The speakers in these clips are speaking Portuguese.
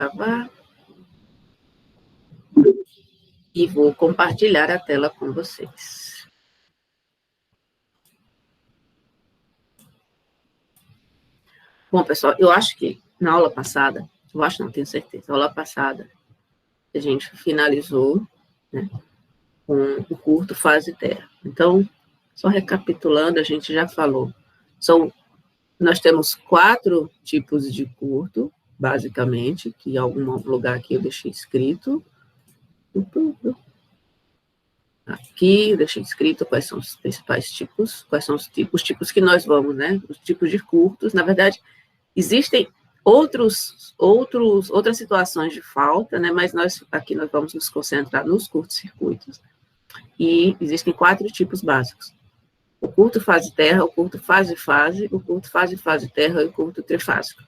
gravar. E vou compartilhar a tela com vocês. Bom, pessoal, eu acho que na aula passada, eu acho, não tenho certeza, na aula passada, a gente finalizou, né, com o curto fase terra. Então, só recapitulando, a gente já falou. Nós temos 4 tipos de curto, basicamente, que em algum lugar aqui eu deixei escrito. Aqui eu deixei escrito quais são os principais tipos, quais são os tipos que nós vamos, né? Os tipos de curtos. Na verdade, existem outras situações de falta, né? Mas aqui nós vamos nos concentrar nos curtos-circuitos. E existem 4 tipos básicos: o curto fase-terra, o curto fase-fase, o curto fase-fase-terra e o curto trifásico.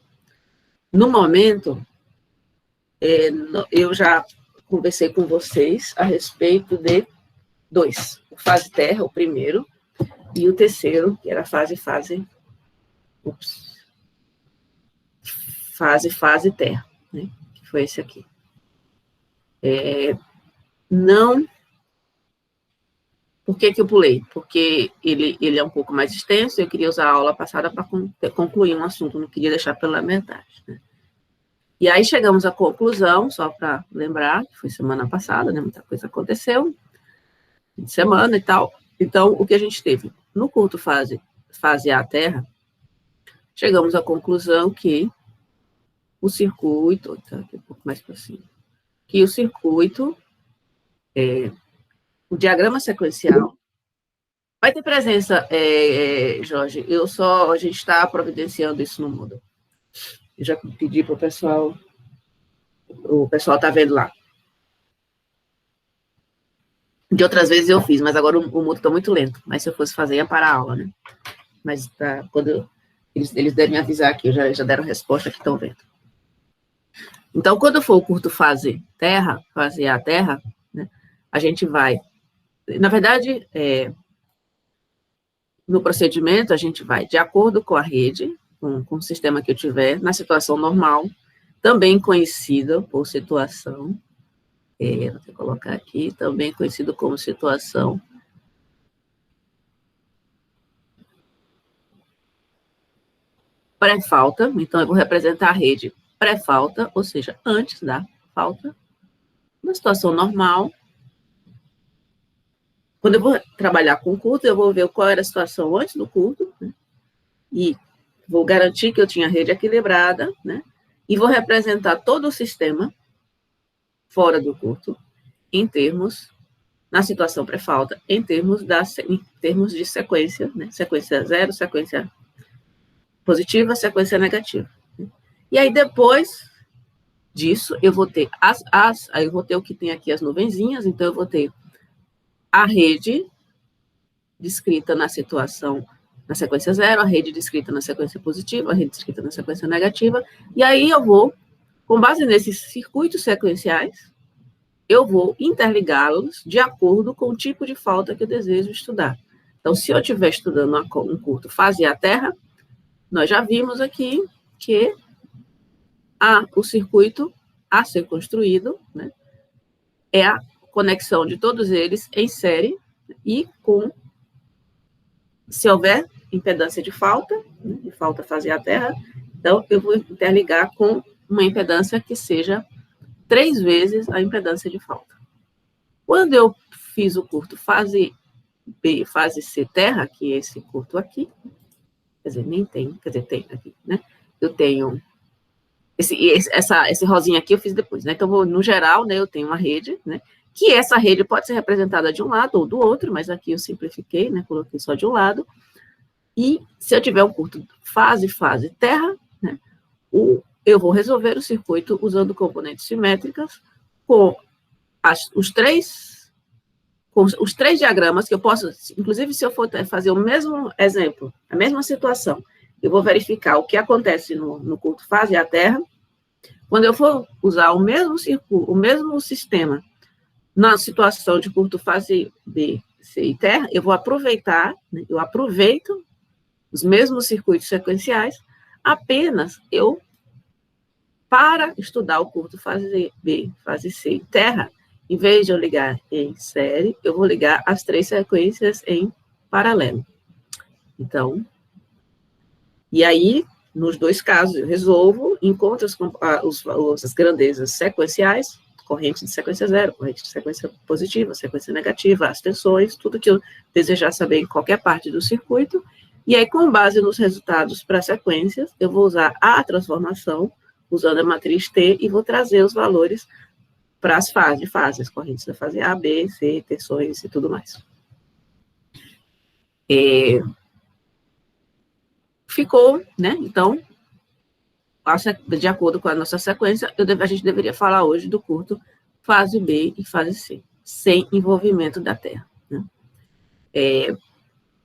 No momento, eu já conversei com vocês a respeito de 2. O fase-terra, o primeiro, e o terceiro, que era fase-fase-terra, né? Que foi esse aqui. Não... Por que eu pulei? Porque ele é um pouco mais extenso, eu queria usar a aula passada para concluir um assunto, não queria deixar pela metade, né? E aí chegamos à conclusão, só para lembrar, que foi semana passada, né? Muita coisa aconteceu, fim de semana e tal. Então, o que a gente teve? No curto fase A terra, chegamos à conclusão que o circuito, tá aqui um pouco mais para cima, que o circuito, o diagrama sequencial, vai ter presença, Jorge, a gente está providenciando isso no Moodle. Eu já pedi para o pessoal está vendo lá. De outras vezes eu fiz, mas agora o Moodle está muito lento, mas se eu fosse fazer, ia parar a aula, né? Mas tá, quando eles devem me avisar aqui, já deram resposta que estão vendo. Então, quando for o curto fase A terra, né, a gente vai... Na verdade, no procedimento, a gente vai de acordo com a rede, com o sistema que eu tiver, na situação normal, também conhecida por situação, vou ter que colocar aqui, também conhecido como situação pré-falta. Então, eu vou representar a rede pré-falta, ou seja, antes da falta, na situação normal. Quando eu vou trabalhar com curto, eu vou ver qual era a situação antes do curto, né? E vou garantir que eu tinha a rede equilibrada, né? E vou representar todo o sistema fora do curto, na situação pré-falta, em termos de sequência, né? Sequência 0, sequência positiva, sequência negativa. E aí, depois disso, eu vou ter aí eu vou ter o que tem aqui as nuvenzinhas, então eu vou ter a rede descrita na sequência 0, a rede descrita na sequência positiva, a rede descrita na sequência negativa, e aí eu vou, com base nesses circuitos sequenciais, eu vou interligá-los de acordo com o tipo de falta que eu desejo estudar. Então, se eu estiver estudando um curto fase A terra, nós já vimos aqui que o circuito a ser construído, né, é a conexão de todos eles em série e se houver impedância de falta, né, de falta fase A terra, então eu vou interligar com uma impedância que seja 3 vezes a impedância de falta. Quando eu fiz o curto fase B, fase C terra, que é esse curto aqui, quer dizer, nem tem, quer dizer, tem aqui, né? Eu tenho esse rosinha aqui eu fiz depois, né? Então, no geral, né, eu tenho uma rede, né? Que essa rede pode ser representada de um lado ou do outro, mas aqui eu simplifiquei, né? Coloquei só de um lado. E se eu tiver um curto fase terra, né? Eu vou resolver o circuito usando componentes simétricas com os três diagramas que eu posso, inclusive se eu for fazer o mesmo exemplo, a mesma situação, eu vou verificar o que acontece no curto fase A terra. Quando eu for usar o mesmo sistema na situação de curto fase B, C e terra, eu vou aproveitar, né, eu aproveito os mesmos circuitos sequenciais, apenas eu Para estudar o curto fase B, fase C e terra, em vez de eu ligar em série, eu vou ligar as 3 sequências em paralelo. Então, e aí, nos 2 casos, eu resolvo, encontro as grandezas sequenciais, corrente de sequência zero, corrente de sequência positiva, sequência negativa, as tensões, tudo que eu desejar saber em qualquer parte do circuito, e aí, com base nos resultados para sequências, eu vou usar a transformação, usando a matriz T, e vou trazer os valores para as fases, correntes da fase A, B, C, tensões e tudo mais. Ficou, né? Então, de acordo com a nossa sequência, a gente deveria falar hoje do curto fase B e fase C, sem envolvimento da Terra. Né?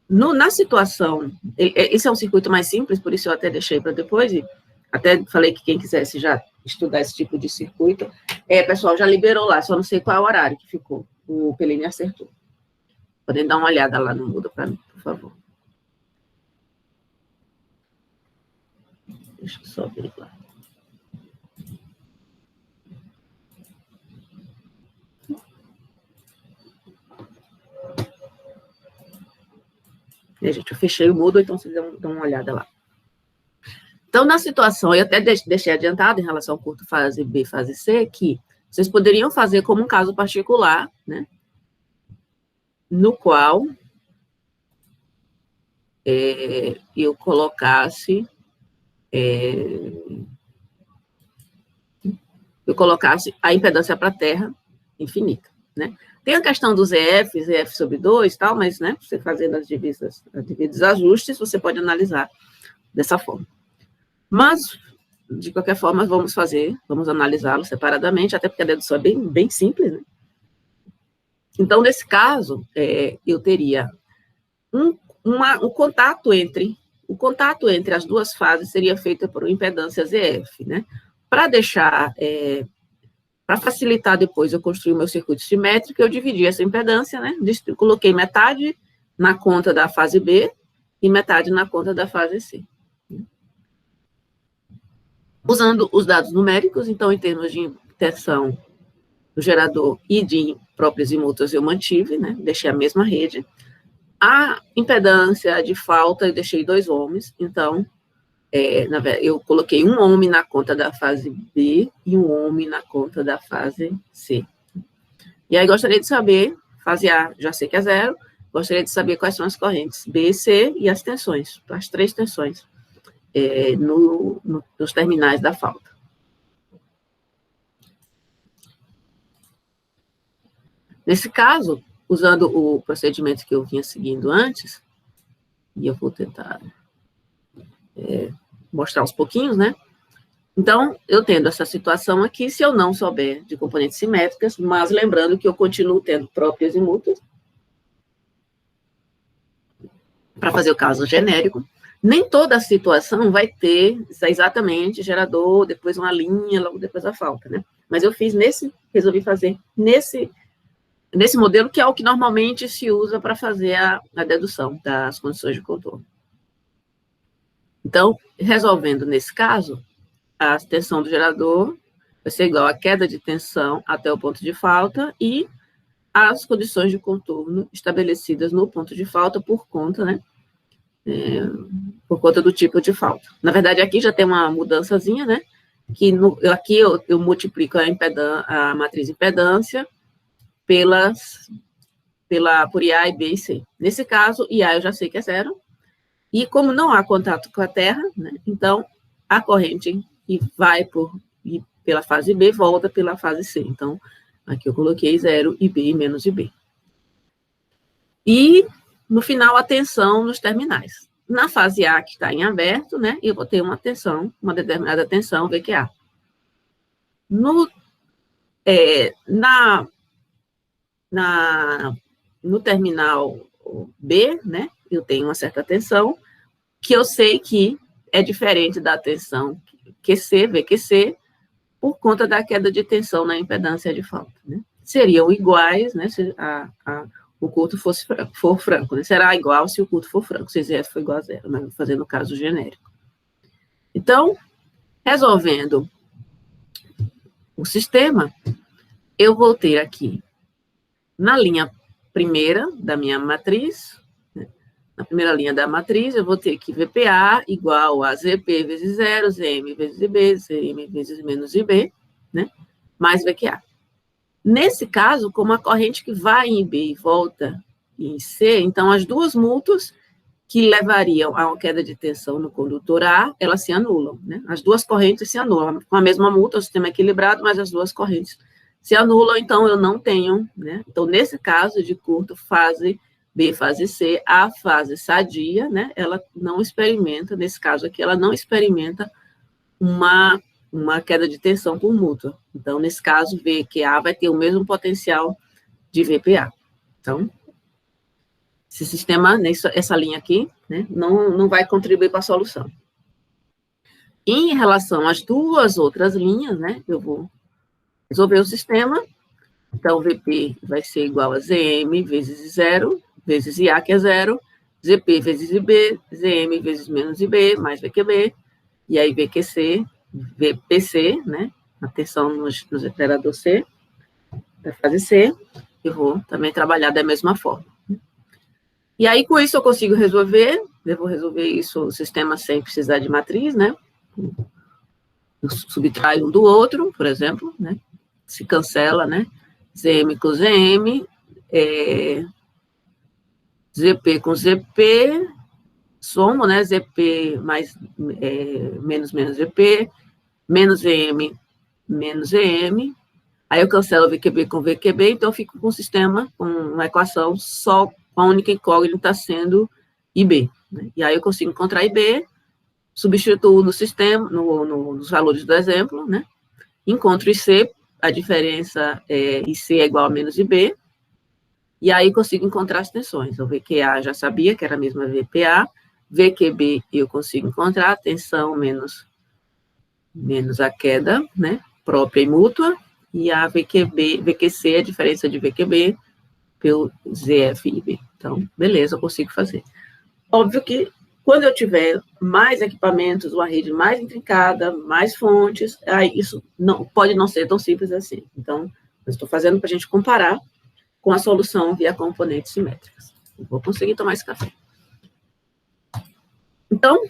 Na situação, esse é um circuito mais simples, por isso eu até deixei para depois, e até falei que quem quisesse já estudar esse tipo de circuito, pessoal, já liberou lá, só não sei qual é o horário que ficou, o Pelini acertou. Podem dar uma olhada lá no Moodle para mim, por favor. Deixa eu só averiguar. Gente, eu fechei o Moodle, então vocês dão uma olhada lá. Então, na situação, eu até deixei adiantado em relação ao curto fase B, fase C, que vocês poderiam fazer como um caso particular, né? No qual eu colocasse a impedância para a Terra infinita, né? Tem a questão dos ZF sobre 2 e tal, mas, né, você fazendo os devidos ajustes, você pode analisar dessa forma. Mas, de qualquer forma, vamos analisá-lo separadamente, até porque a dedução é bem simples, né? Então, nesse caso, eu teria o contato entre as 2 fases seria feito por impedância ZF, né? Para facilitar depois eu construir o meu circuito simétrico, eu dividi essa impedância, né? Coloquei metade na conta da fase B e metade na conta da fase C. Usando os dados numéricos, então, em termos de tensão do gerador e de próprias e mútuas, eu mantive, né? Deixei a mesma rede. A impedância de falta, eu deixei 2 ohms, então, eu coloquei 1 ohm na conta da fase B e 1 ohm na conta da fase C. E aí, gostaria de saber, fase A, já sei que é 0, gostaria de saber quais são as correntes B e C e as tensões, as 3 tensões, nos terminais da falta. Nesse caso, usando o procedimento que eu vinha seguindo antes, e eu vou tentar mostrar uns pouquinhos, né? Então, eu tendo essa situação aqui, se eu não souber de componentes simétricas, mas lembrando que eu continuo tendo próprias e mútuas, para fazer o caso genérico, nem toda a situação vai ter exatamente gerador, depois uma linha, logo depois a falta, né? Mas eu resolvi fazer nesse modelo, que é o que normalmente se usa para fazer a dedução das condições de contorno. Então, resolvendo nesse caso, a tensão do gerador vai ser igual à queda de tensão até o ponto de falta e as condições de contorno estabelecidas no ponto de falta por conta, né? Por conta do tipo de falta. Na verdade, aqui já tem uma mudançazinha, né? Que aqui eu multiplico a matriz impedância por IA e B e C. Nesse caso, IA eu já sei que é 0. E como não há contato com a Terra, né, então a corrente vai pela fase B, volta pela fase C. Então, aqui eu coloquei 0 IB menos IB. E, no final, a tensão nos terminais. Na fase A, que está em aberto, né, eu vou ter uma determinada tensão, VQA. No terminal B, né, eu tenho uma certa tensão, que eu sei que é diferente da tensão QC, VQC, por conta da queda de tensão na impedância de falta, né? Seriam iguais, né, se o curto for franco, né? Será igual se o curto for franco, se ZF for igual a 0, mas vou fazer no caso genérico. Então, resolvendo o sistema, eu vou ter aqui, na linha primeira da minha matriz, né, na primeira linha da matriz, eu vou ter que VPA igual a ZP vezes 0, ZM vezes IB, ZM vezes menos IB, né, mais VQA. Nesse caso, como a corrente que vai em IB e volta em C, então as duas mútuas que levariam a uma queda de tensão no condutor A, elas se anulam, né? As duas correntes se anulam. Com a mesma mútua, o sistema é equilibrado, mas as duas correntes se anulam, então eu não tenho, né? Então, nesse caso de curto, fase B, fase C, a fase sadia, né? Ela não experimenta, nesse caso aqui, ela não experimenta uma queda de tensão por mútua. Então, nesse caso, VQA vai ter o mesmo potencial de VPA. Então, esse sistema, essa linha aqui, né, não vai contribuir para a solução. Em relação às duas outras linhas, né, eu vou resolver o sistema. Então, VP vai ser igual a ZM vezes 0, vezes IA, que é 0, ZP vezes IB, ZM vezes menos IB, mais VQB, e aí VQC, VPC, né, a tensão no gerador C, da fase C, eu vou também trabalhar da mesma forma. E aí, com isso, eu consigo resolver, eu vou resolver isso, o sistema sem precisar de matriz, né? Eu subtraio um do outro, por exemplo, né? Se cancela, né? ZM com ZM, ZP com ZP, somo, né? ZP mais, menos ZP, menos ZM, menos ZM. Aí eu cancelo VQB com VQB, então eu fico com um sistema, com uma equação só, a única incógnita sendo IB. Né? E aí eu consigo encontrar IB, substituo no sistema, nos valores do exemplo, né? Encontro IC, a diferença IC é igual a menos IB, e aí consigo encontrar as tensões. O VQA já sabia que era a mesma VPA, VQB eu consigo encontrar a tensão menos a queda, né? Própria e mútua, e a VQC é a diferença de VQB pelo ZFIB. Então, beleza, eu consigo fazer. Óbvio que, quando eu tiver mais equipamentos, uma rede mais intrincada, mais fontes, aí isso pode não ser tão simples assim. Então, eu estou fazendo para a gente comparar com a solução via componentes simétricas. Eu vou conseguir tomar esse café. Então,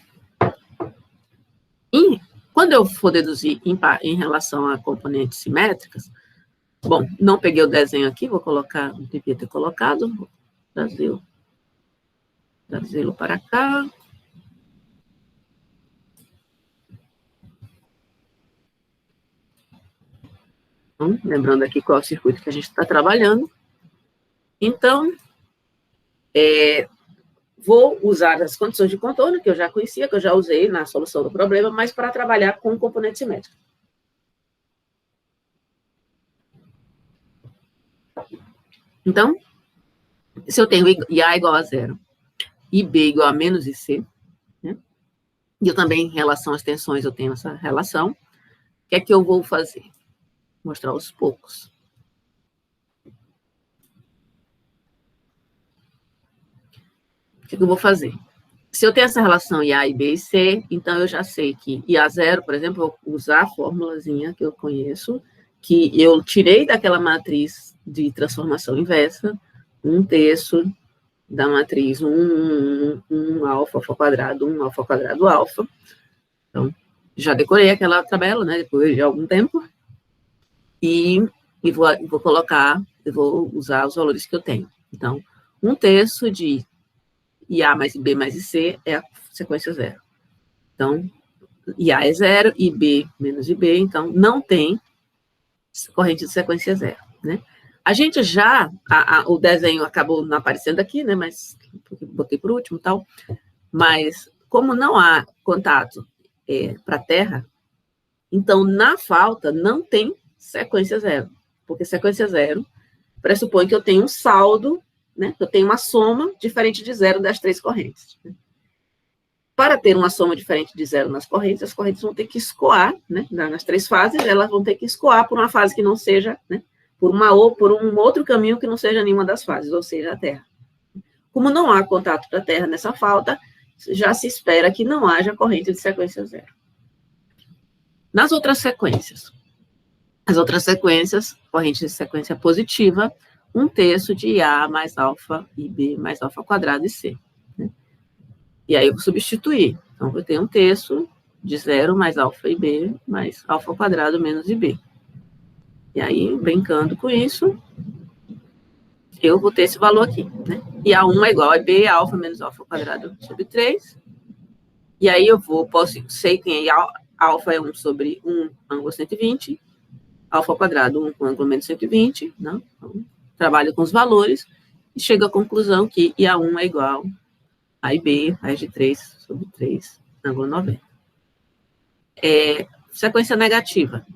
quando eu for deduzir em relação a componentes simétricas, bom, não peguei o desenho aqui, vou colocar, não devia ter colocado, vou trazê-lo para cá. Então, lembrando aqui qual é o circuito que a gente está trabalhando. Então, vou usar as condições de contorno, que eu já conhecia, que eu já usei na solução do problema, mas para trabalhar com componente simétrico. Então, se eu tenho IA igual a 0, IB igual a menos IC, né? E eu também, em relação às tensões, eu tenho essa relação, o que é que eu vou fazer? Vou mostrar aos poucos. O que eu vou fazer? Se eu tenho essa relação IA, IB e C, então eu já sei que IA0, por exemplo, eu vou usar a formulazinha que eu conheço, que eu tirei daquela matriz de transformação inversa, 1/3 da matriz 1 alfa quadrado, 1 alfa quadrado alfa. Então, já decorei aquela tabela, né, depois de algum tempo, e vou colocar, eu vou usar os valores que eu tenho. Então, 1/3 de IA mais IB mais IC é a sequência 0. Então, IA é 0, IB menos IB, então não tem corrente de sequência 0, né? A gente já, o desenho acabou não aparecendo aqui, né, mas botei por último e tal, mas como não há contato para a Terra, então na falta não tem sequência 0, porque sequência 0 pressupõe que eu tenho um saldo, né, eu tenho uma soma diferente de 0 das 3 correntes. Para ter uma soma diferente de 0 nas correntes, as correntes vão ter que escoar, né, nas 3 fases, elas vão ter que escoar por uma fase que não seja, né, por um outro caminho que não seja nenhuma das fases, ou seja, a Terra. Como não há contato da Terra nessa falta, já se espera que não haja corrente de sequência 0. Nas outras sequências, As outras sequências, corrente de sequência positiva, 1/3 de A mais alfa e B mais alfa quadrado e C. Né? E aí eu vou substituir. Então, eu tenho 1/3 de 0 mais alfa e B mais alfa quadrado menos IB. E aí, brincando com isso, eu vou ter esse valor aqui, né? E A1 é igual a B, alfa menos alfa quadrado sobre 3. E aí eu sei que alfa é 1 sobre 1 ângulo 120, alfa quadrado 1 com ângulo menos 120, né? Então, trabalho com os valores e chego à conclusão que IA1 é igual a IB, raiz de 3 sobre 3, ângulo 90. Sequência negativa.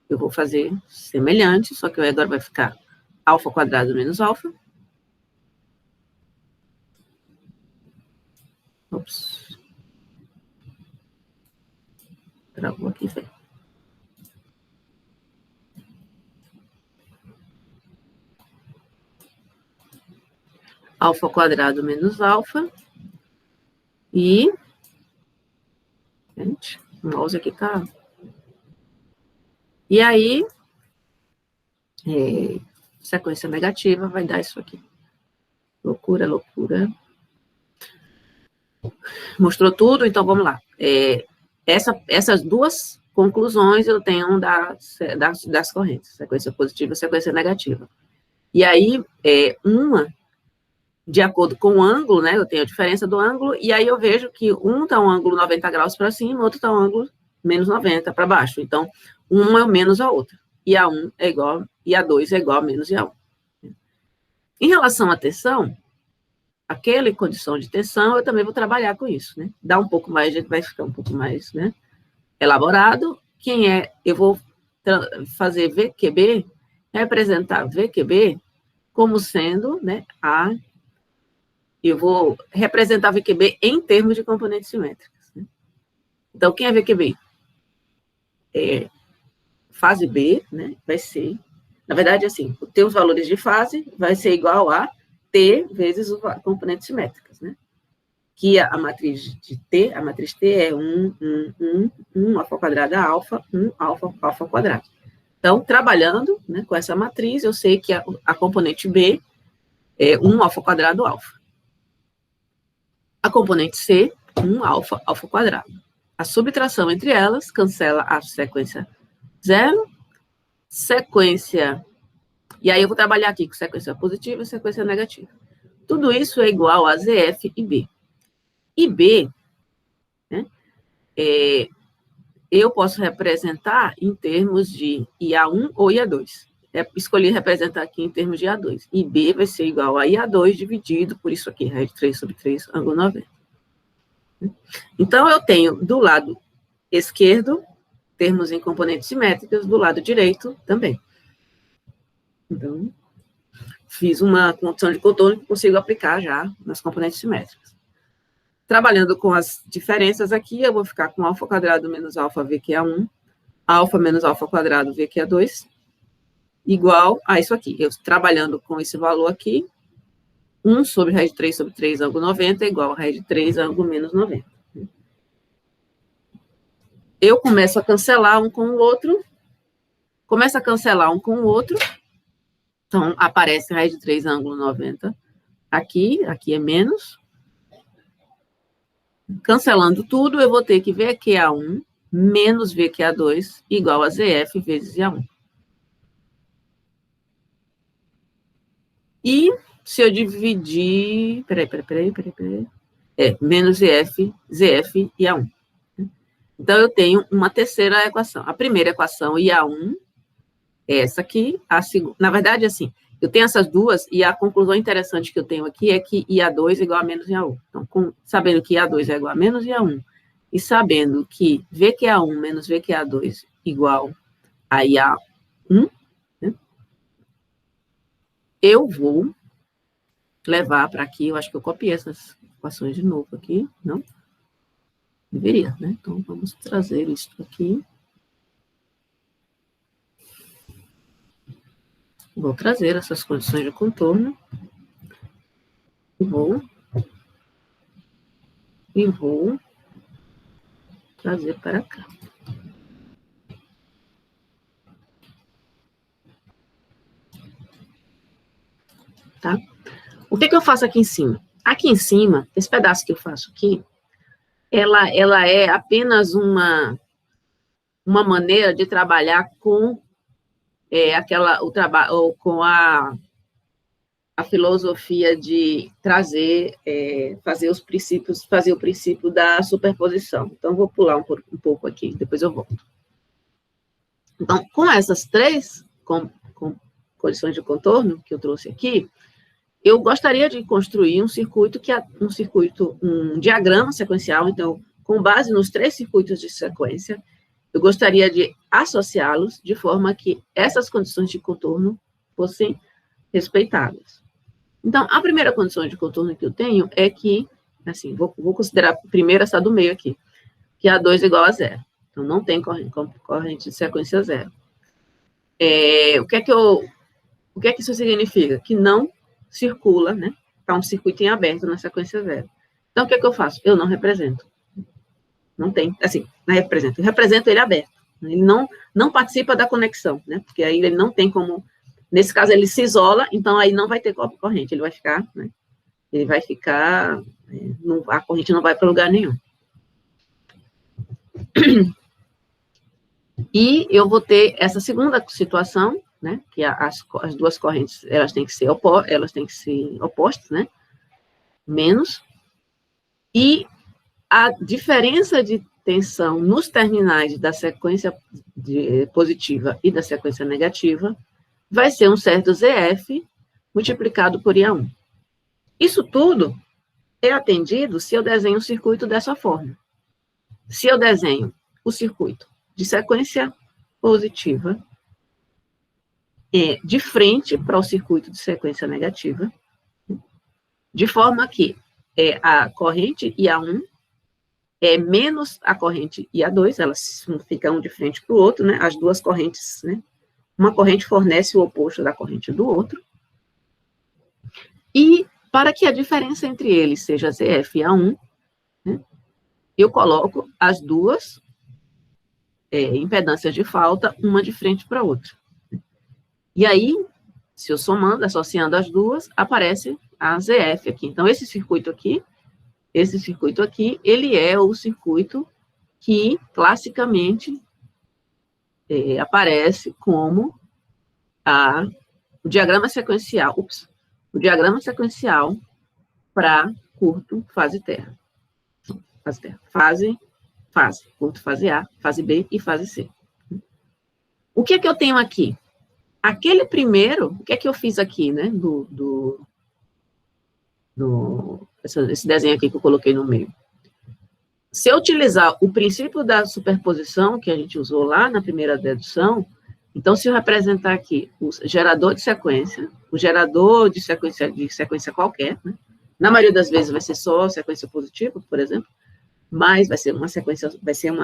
Eu vou fazer semelhante, só que agora vai ficar alfa quadrado menos alfa. Ops. Travou aqui, velho. Alfa quadrado menos alfa. E... Gente, o mouse aqui tá... E aí, sequência negativa vai dar isso aqui. Loucura, loucura. Mostrou tudo, então vamos lá. Essas duas conclusões eu tenho das correntes, sequência positiva e sequência negativa. E aí, uma, de acordo com o ângulo, né, eu tenho a diferença do ângulo, e aí eu vejo que um está um ângulo 90 graus para cima, o outro está um ângulo menos 90 para baixo. Então, uma é menos a outra. E A1 é igual, e A2 é igual a menos IA1. Em relação à tensão, aquela condição de tensão, eu também vou trabalhar com isso, né? Dá um pouco mais, a gente vai ficar um pouco mais, né, elaborado. Eu vou fazer VQB, representar VQB como sendo, né, eu vou representar VQB em termos de componentes simétricas. Né? Então, quem é VQB? Fase B, né, vai ser, na verdade, assim, ter os valores de fase vai ser igual a T vezes os componentes simétricas, né? Que a matriz de T, a matriz T é 1 alfa quadrado alfa, 1 alfa quadrado. Então, trabalhando, né, com essa matriz, eu sei que a componente B é 1 alfa quadrado alfa. A componente C, 1 alfa quadrado. A subtração entre elas cancela a sequência 0, sequência... E aí eu vou trabalhar aqui com sequência positiva e sequência negativa. Tudo isso é igual a ZF e B. E B, né, eu posso representar em termos de IA1 ou IA2. Escolhi representar aqui em termos de IA2. E B vai ser igual a IA2 dividido por isso aqui, raiz de 3 sobre 3, ângulo 90. Então, eu tenho do lado esquerdo, termos em componentes simétricas, do lado direito também. Então, fiz uma condição de contorno que consigo aplicar já nas componentes simétricas. Trabalhando com as diferenças aqui, eu vou ficar com alfa quadrado menos alfa V, que é 1, alfa menos alfa quadrado V, que é 2, igual a isso aqui. Eu trabalhando com esse valor aqui, 1 sobre raiz de 3 sobre 3, ângulo 90, é igual a raiz de 3, ângulo menos 90. Eu começo a cancelar um com o outro, então aparece raiz de 3, ângulo 90, aqui é menos. Cancelando tudo, eu vou ter que VQA1 menos VQA2 igual a ZF vezes IA1. E se eu dividir... Peraí. Menos ZF e A1. Então, eu tenho uma terceira equação. A primeira equação, IA1, é essa aqui. Na verdade, assim, eu tenho essas duas, e a conclusão interessante que eu tenho aqui é que IA2 é igual a menos IA1. Então, sabendo que IA2 é igual a menos IA1, e sabendo que VQA1 menos VQA2 igual a IA1, né, eu vou levar para aqui, eu acho que eu copiei essas equações de novo aqui, não? Deveria, né? Então, vamos trazer isso aqui. Vou trazer essas condições de contorno. E vou trazer para cá. tá? O que eu faço aqui em cima? Aqui em cima, esse pedaço que eu faço aqui, ela é apenas uma maneira de trabalhar com com a filosofia de trazer, fazer o princípio da superposição. Então, vou pular um pouco aqui, depois eu volto. Então, com essas três condições de contorno que eu trouxe aqui, eu gostaria de construir um diagrama sequencial. Então, com base nos 3 circuitos de sequência, eu gostaria de associá-los de forma que essas condições de contorno fossem respeitadas. Então, a primeira condição de contorno que eu tenho é que, assim, vou considerar primeiro essa do meio aqui, que é A2 igual a 0. Então, não tem corrente de sequência 0. O que é que isso significa? Que não circula, né? Está um circuito em aberto na sequência 0. Então, o que é que eu faço? Eu não represento. Não tem, assim, não represento. Eu represento ele aberto. Ele não participa da conexão, né? Porque aí ele não tem como... Nesse caso, ele se isola, então aí não vai ter corrente. Ele vai ficar, né? Ele vai ficar... a corrente não vai para lugar nenhum. E eu vou ter essa segunda situação, né? Que as duas correntes, elas têm que ser opostas, né? Menos. E a diferença de tensão nos terminais da sequência positiva e da sequência negativa vai ser um certo ZF multiplicado por IA1. Isso tudo é atendido se eu desenho um circuito dessa forma. Se eu desenho o circuito de sequência positiva de frente para o circuito de sequência negativa, de forma que a corrente IA1 é menos a corrente IA2, elas ficam um de frente para o outro, né? As duas correntes, né? Uma corrente fornece o oposto da corrente do outro. E para que a diferença entre eles seja ZF e A1, né? Eu coloco as duas impedâncias de falta, uma de frente para a outra. E aí, se eu associando as duas, aparece a ZF aqui. Então, esse circuito aqui, ele é o circuito que, classicamente, aparece como o diagrama sequencial para curto fase terra. Fase, curto fase A, fase B e fase C. O que é que eu tenho aqui? Aquele primeiro, o que é que eu fiz aqui, né, esse desenho aqui que eu coloquei no meio. Se eu utilizar o princípio da superposição que a gente usou lá na primeira dedução, então, se eu representar aqui o gerador de sequência qualquer, né? Na maioria das vezes vai ser só sequência positiva, por exemplo, mas vai ser uma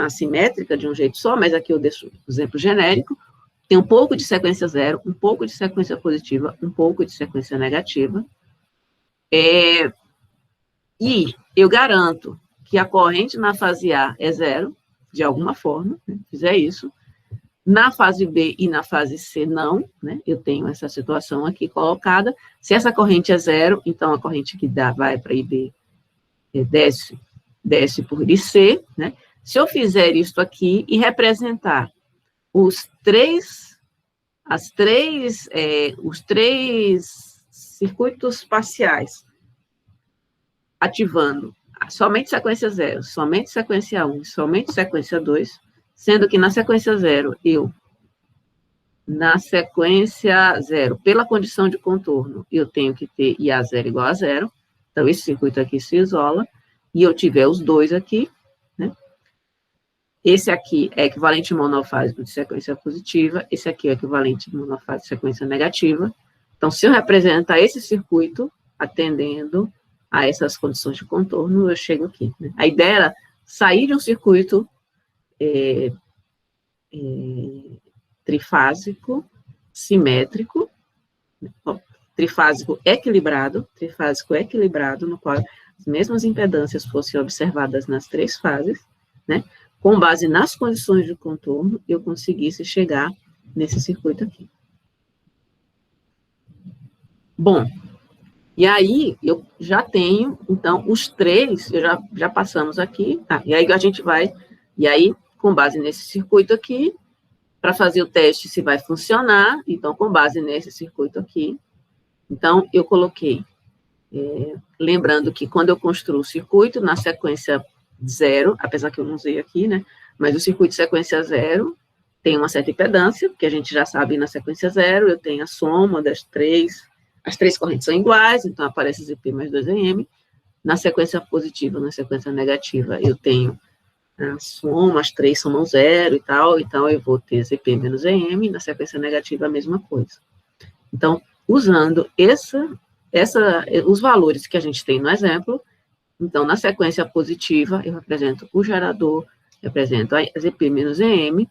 assimétrica de um jeito só, mas aqui eu deixo o exemplo genérico, tem um pouco de sequência 0, um pouco de sequência positiva, um pouco de sequência negativa, e eu garanto que a corrente na fase A é 0, de alguma forma, né? Fizer isso. Na fase B e na fase C, não, né? Eu tenho essa situação aqui colocada. Se essa corrente é 0, então a corrente que vai para IB desce por IC, né? Se eu fizer isso aqui e representar os três circuitos parciais ativando somente sequência 0, somente sequência 1, somente sequência 2, sendo que na sequência 0, na sequência 0, pela condição de contorno, eu tenho que ter IA0 igual a 0, então esse circuito aqui se isola, e eu tiver os dois aqui, né? Esse aqui é equivalente monofásico de sequência positiva, esse aqui é equivalente monofásico de sequência negativa. Então, se eu representar esse circuito atendendo a essas condições de contorno, eu chego aqui, né? A ideia era sair de um circuito trifásico, simétrico, trifásico equilibrado, no qual as mesmas impedâncias fossem observadas nas 3 fases, né? Com base nas condições de contorno, eu conseguisse chegar nesse circuito aqui. Bom, E aí, eu já tenho, então, os três, já passamos aqui, e aí a gente vai, e aí, com base nesse circuito aqui, para fazer o teste se vai funcionar, então, com base nesse circuito aqui, então, eu coloquei, lembrando que quando eu construo o circuito, na sequência 0, apesar que eu não usei aqui, né, mas o circuito sequência 0 tem uma certa impedância, porque a gente já sabe na sequência 0, eu tenho a soma das três, as três correntes são iguais, então aparece ZP mais 2EM. Na sequência positiva, na sequência negativa, eu tenho a soma, as três somam 0 e tal, então eu vou ter ZP menos EM, na sequência negativa a mesma coisa. Então, usando os valores que a gente tem no exemplo, então, na sequência positiva, eu represento o gerador, represento a ZP menos EM.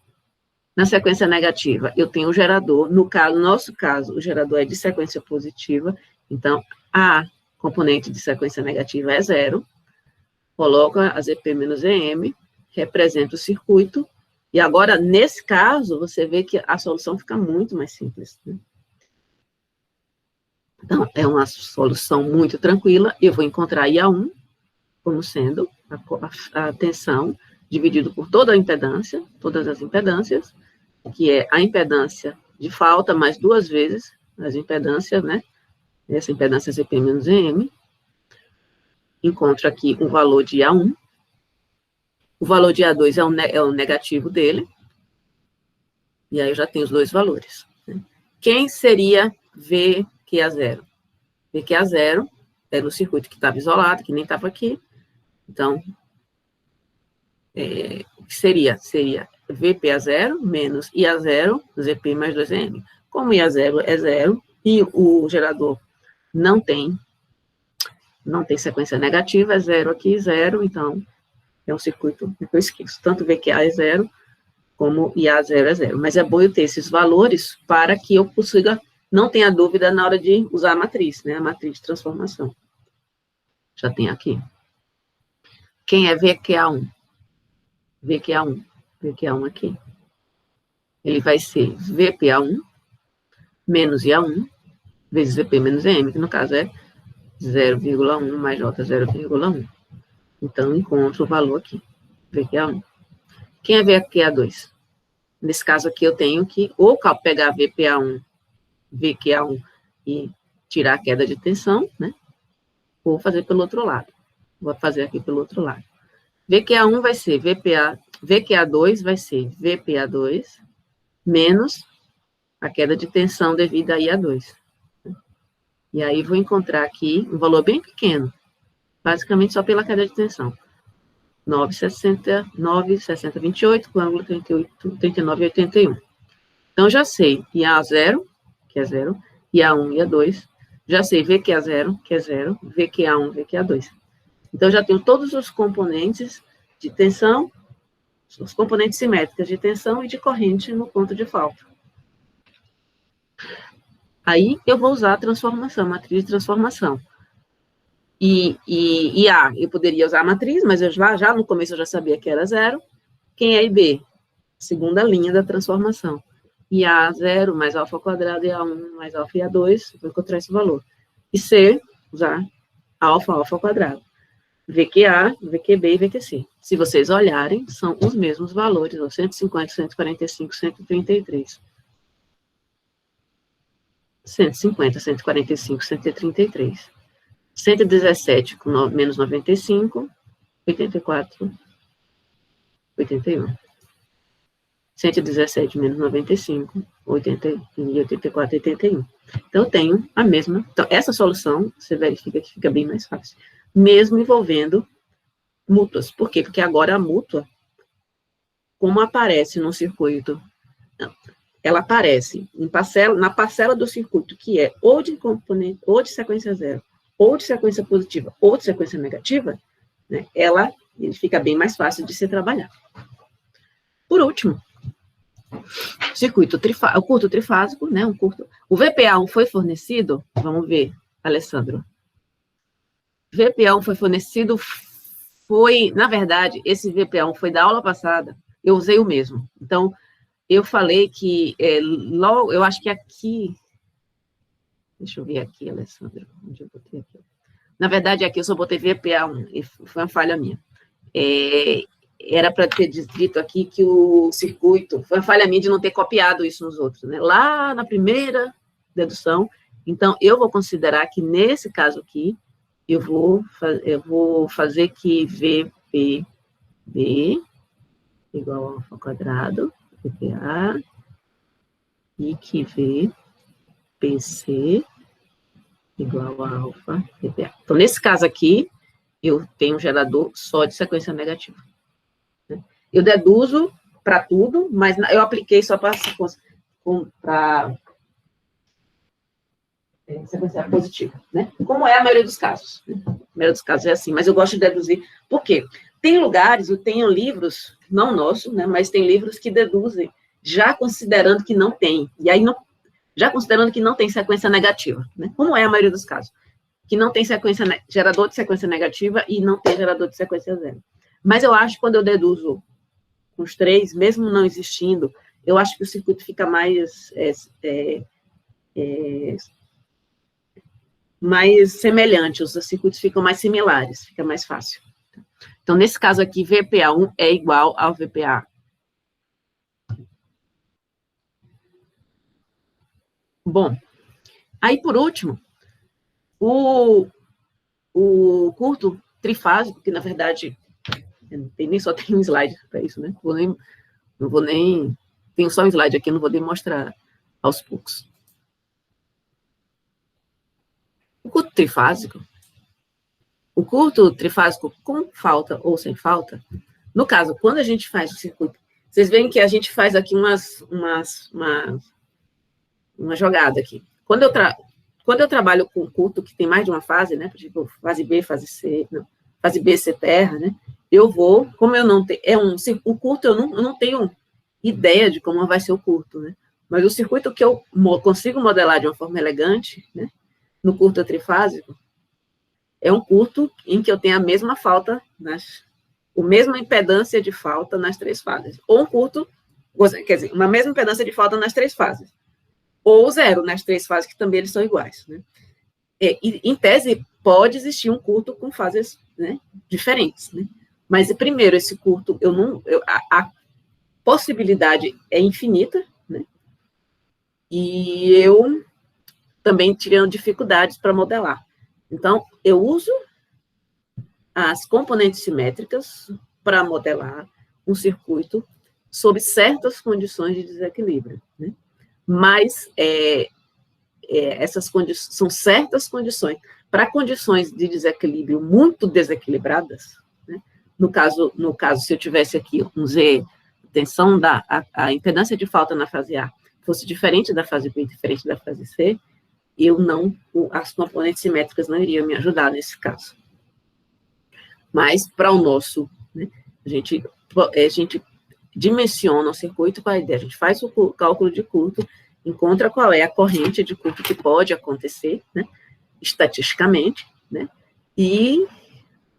Na sequência negativa, eu tenho o gerador, no nosso caso, o gerador é de sequência positiva, então, a componente de sequência negativa é 0, coloco a ZP menos EM, represento o circuito, e agora, nesse caso, você vê que a solução fica muito mais simples, né? Então, é uma solução muito tranquila, eu vou encontrar IA1 como sendo a tensão dividido por toda a impedância, todas as impedâncias, que é a impedância de falta mais duas vezes as impedâncias, né? Essa impedância ZP menos EM. Encontro aqui o valor de A1. O valor de A2 é o negativo dele. E aí eu já tenho os dois valores, né? Quem seria VQA0? VQA0 era o circuito que estava isolado, que nem estava aqui. Então, o que seria? Seria VPA0 menos IA0, ZP mais 2EM. Como IA0 é 0 e o gerador não tem sequência negativa, é 0 aqui, 0, então é um circuito que eu esqueço. Tanto VQA é 0, como IA0 é 0. Mas é bom eu ter esses valores para que eu consiga, não tenha dúvida na hora de usar a matriz, né? A matriz de transformação. Já tem aqui. Quem é VQA1? VQA1 aqui. Ele vai ser VPA1 menos IA1 vezes VP menos EM, que no caso é 0,1 mais J 0,1. Então, encontro o valor aqui, VQA1. Quem é VQA2? Nesse caso aqui, eu tenho que ou pegar VPA1, VQA1 e tirar a queda de tensão, né? Ou fazer pelo outro lado. Vou fazer aqui pelo outro lado. VQA1 vai ser VQA2 vai ser VPA2 menos a queda de tensão devido a IA2. E aí vou encontrar aqui um valor bem pequeno, basicamente só pela queda de tensão. 9,6028 com ângulo 39,81. Então, já sei IA0, que é 0, IA1 e IA2. Já sei VQA0, que é 0, VQA1, VQA2. Então, já tenho todos os componentes de tensão, os componentes simétricos de tensão e de corrente no ponto de falta. Aí, eu vou usar a transformação, a matriz de transformação. E A, eu poderia usar a matriz, mas eu já no começo eu já sabia que era 0. Quem é IB? Segunda linha da transformação. IA 0 mais alfa ao quadrado, IA1 mais alfa e IA2, vou encontrar esse valor. E C, usar alfa ao quadrado. VQA, VQB e VQC. Se vocês olharem, são os mesmos valores, 150, 145, 133. 150, 145, 133. 117 com menos 95, 84, 81. 117 menos 95, 84, 81. Então, eu tenho a mesma. Então, essa solução, você verifica que fica bem mais fácil. Mesmo envolvendo mútuas. Por quê? Porque agora a mútua, como aparece no circuito, ela aparece na parcela do circuito, que é ou de componente, ou de sequência 0, ou de sequência positiva, ou de sequência negativa, né, ele fica bem mais fácil de se trabalhar. Por último, o curto trifásico, né, o VPA1 foi fornecido, vamos ver, Alessandro. VPA1 foi fornecido, na verdade, esse VPA1 foi da aula passada, eu usei o mesmo. Então, eu falei que, eu acho que aqui, Deixa eu ver aqui, Alessandra, onde eu botei aqui. Na verdade, aqui eu só botei VPA1, e foi uma falha minha. Era para ter dito aqui que o circuito, foi uma falha minha de não ter copiado isso nos outros, né? Lá na primeira dedução, então, eu vou considerar que, nesse caso aqui, eu vou fazer que VPB igual a alfa quadrado, VPA, e que VPC igual a alfa VPA. Então, nesse caso aqui, eu tenho um gerador só de sequência negativa. Né? Eu deduzo para tudo, mas eu apliquei só para sequência positiva, né? Como é a maioria dos casos. Né? A maioria dos casos é assim, mas eu gosto de deduzir. Por quê? Tem lugares, eu tenho livros, não nossos, né? Mas tem livros que deduzem, já considerando que não tem. E aí, já considerando que não tem sequência negativa, né? Como é a maioria dos casos. Que não tem gerador de sequência negativa e não tem gerador de sequência zero. Mas eu acho que quando eu deduzo os três, mesmo não existindo, eu acho que o circuito fica mais semelhante, os circuitos ficam mais similares, fica mais fácil. Então, nesse caso aqui, VPA1 é igual ao VPA. Bom, aí, por último, o curto trifásico, que, na verdade, nem só tem um slide para isso, né? Não vou nem... Tenho só um slide aqui, não vou nem mostrar aos poucos. O curto trifásico com falta ou sem falta, no caso, quando a gente faz o circuito, vocês veem que a gente faz aqui uma jogada aqui. Quando eu trabalho com curto que tem mais de uma fase, né, tipo fase B, fase C, não, fase B, C terra, né, eu vou, como eu não tenho, o curto eu não tenho ideia de como vai ser o curto, né, mas o circuito que eu consigo modelar de uma forma elegante, né, no curto trifásico, é um curto em que eu tenho a mesma falta, a mesma impedância de falta nas três fases. Ou um curto, quer dizer, uma mesma impedância de falta nas três fases. Ou zero nas três fases, que também eles são iguais. Né? E, em tese, pode existir um curto com fases, né, diferentes. Né? Mas, primeiro, esse curto, a possibilidade é infinita, né? E eu também tirando dificuldades para modelar. Então, eu uso as componentes simétricas para modelar um circuito sob certas condições de desequilíbrio. Né? Mas essas condições são certas condições. Para condições de desequilíbrio muito desequilibradas, né? no caso, se eu tivesse aqui um Z, tensão a impedância de falta na fase A fosse diferente da fase B, diferente da fase C, as componentes simétricas não iriam me ajudar nesse caso. Mas, para o nosso, né, a gente dimensiona o circuito com a ideia, a gente faz o cálculo de curto, encontra qual é a corrente de curto que pode acontecer, né, estatisticamente, né, e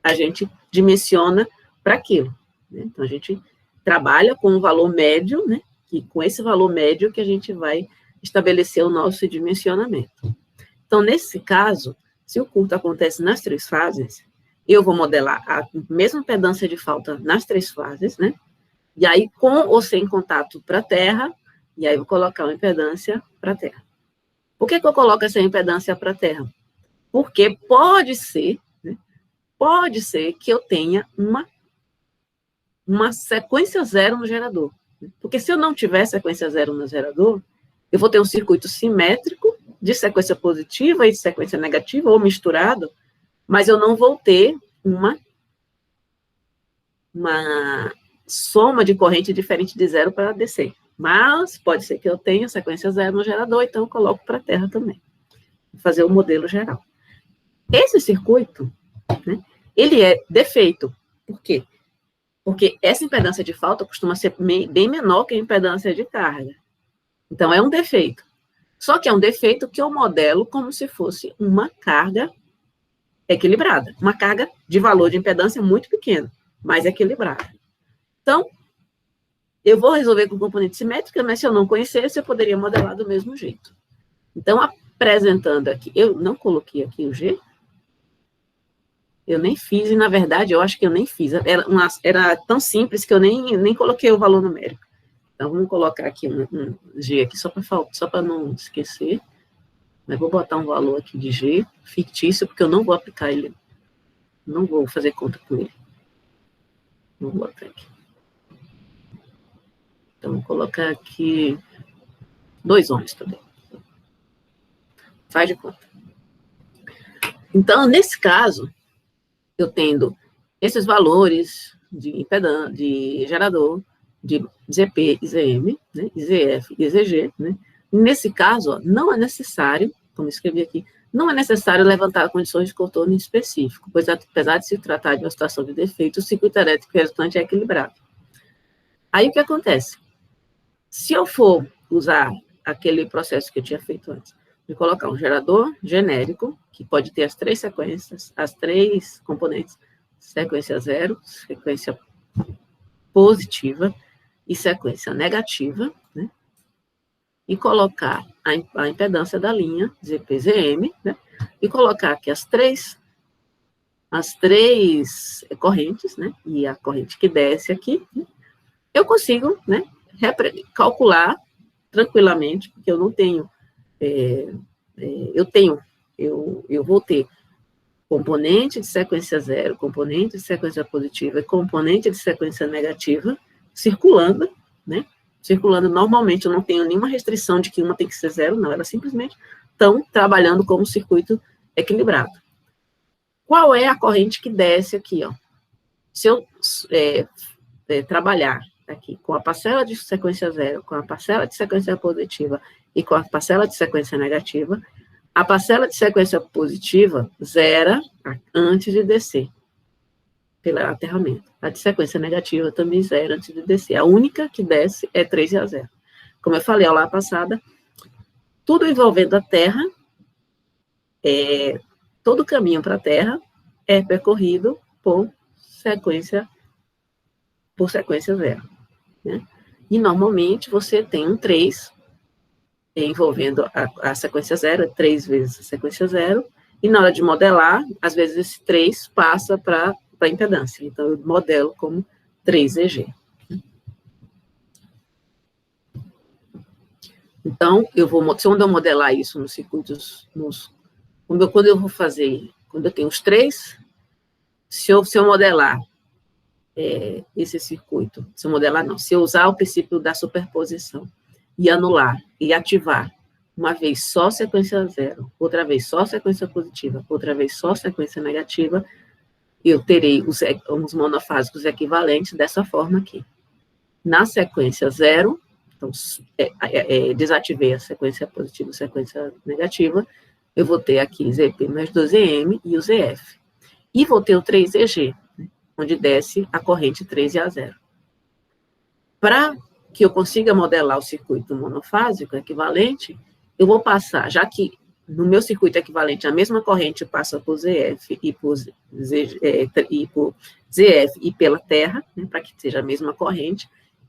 a gente dimensiona para aquilo. Né, então, a gente trabalha com um valor médio, né, e com esse valor médio que a gente vai estabelecer o nosso dimensionamento. Então, nesse caso, se o curto acontece nas três fases, eu vou modelar a mesma impedância de falta nas três fases, né? E aí, com ou sem contato para a Terra, e aí vou colocar uma impedância para a Terra. Por que eu coloco essa impedância para a Terra? Porque pode ser, né? Pode ser que eu tenha uma sequência zero no gerador. Porque se eu não tiver sequência zero no gerador, eu vou ter um circuito simétrico de sequência positiva e de sequência negativa, ou misturado, mas eu não vou ter uma soma de corrente diferente de zero para descer. Mas pode ser que eu tenha sequência zero no gerador, então eu coloco para a Terra também. Vou fazer o modelo geral. Esse circuito, né, ele é defeito. Por quê? Porque essa impedância de falta costuma ser bem menor que a impedância de carga. Então, é um defeito. Só que é um defeito que eu modelo como se fosse uma carga equilibrada. Uma carga de valor de impedância muito pequeno, mas equilibrada. Então, eu vou resolver com componente simétrica, mas se eu não conhecesse, eu poderia modelar do mesmo jeito. Então, representando aqui, eu não coloquei aqui o G, eu nem fiz, e na verdade eu acho que eu nem fiz, era tão simples que eu nem coloquei o valor numérico. Então, vamos colocar aqui um G aqui, só para não esquecer, mas vou botar um valor aqui de G, fictício, porque eu não vou aplicar ele, não vou fazer conta com ele. Não vou botar aqui. Então, vou colocar aqui 2 ohms também. Faz de conta. Então, nesse caso, eu tendo esses valores de impedância, de gerador, de ZP e ZM, né, ZF e ZG, né? Nesse caso, ó, não é necessário, como escrevi aqui, não é necessário levantar condições de contorno específico, pois apesar de se tratar de uma situação de defeito, o circuito elétrico resultante é equilibrado. Aí o que acontece? Se eu for usar aquele processo que eu tinha feito antes, de colocar um gerador genérico, que pode ter as 3 sequências, as 3 componentes, sequência 0, sequência positiva e sequência negativa, né? E colocar a impedância da linha, ZP-ZM, né? E colocar aqui as três correntes, né? E a corrente que desce aqui, né? Eu consigo, né? Calcular tranquilamente, porque eu não tenho, eu vou ter componente de sequência 0, componente de sequência positiva e componente de sequência negativa circulando, né? Circulando normalmente, eu não tenho nenhuma restrição de que uma tem que ser 0, não, elas simplesmente estão trabalhando como um circuito equilibrado. Qual é a corrente que desce aqui, ó? Se eu trabalhar aqui com a parcela de sequência 0, com a parcela de sequência positiva e com a parcela de sequência negativa, a parcela de sequência positiva zera antes de descer pelo aterramento. A de sequência negativa também zera antes de descer. A única que desce é 3A0. Como eu falei a aula passada, tudo envolvendo a Terra, todo o caminho para a Terra é percorrido por sequência 0. Né? E, normalmente, você tem um 3 envolvendo a sequência 0, 3 vezes a sequência 0, e na hora de modelar, às vezes esse 3 passa para a impedância. Então, eu modelo como 3EG. Então, se eu modelar isso nos circuitos, quando eu vou fazer, quando eu tenho os 3, se eu modelar esse circuito, se eu usar o princípio da superposição e anular e ativar uma vez só sequência 0, outra vez só sequência positiva, outra vez só sequência negativa, eu terei os monofásicos equivalentes dessa forma aqui. Na sequência 0, então, desativei a sequência positiva e sequência negativa, eu vou ter aqui ZP mais 2EM e o ZF. E vou ter o 3EG, né, onde desce a corrente 3A0. Para que eu consiga modelar o circuito monofásico equivalente, eu vou passar, já que no meu circuito equivalente a mesma corrente passa por ZF e por ZF e pela Terra, né, para que seja a mesma corrente,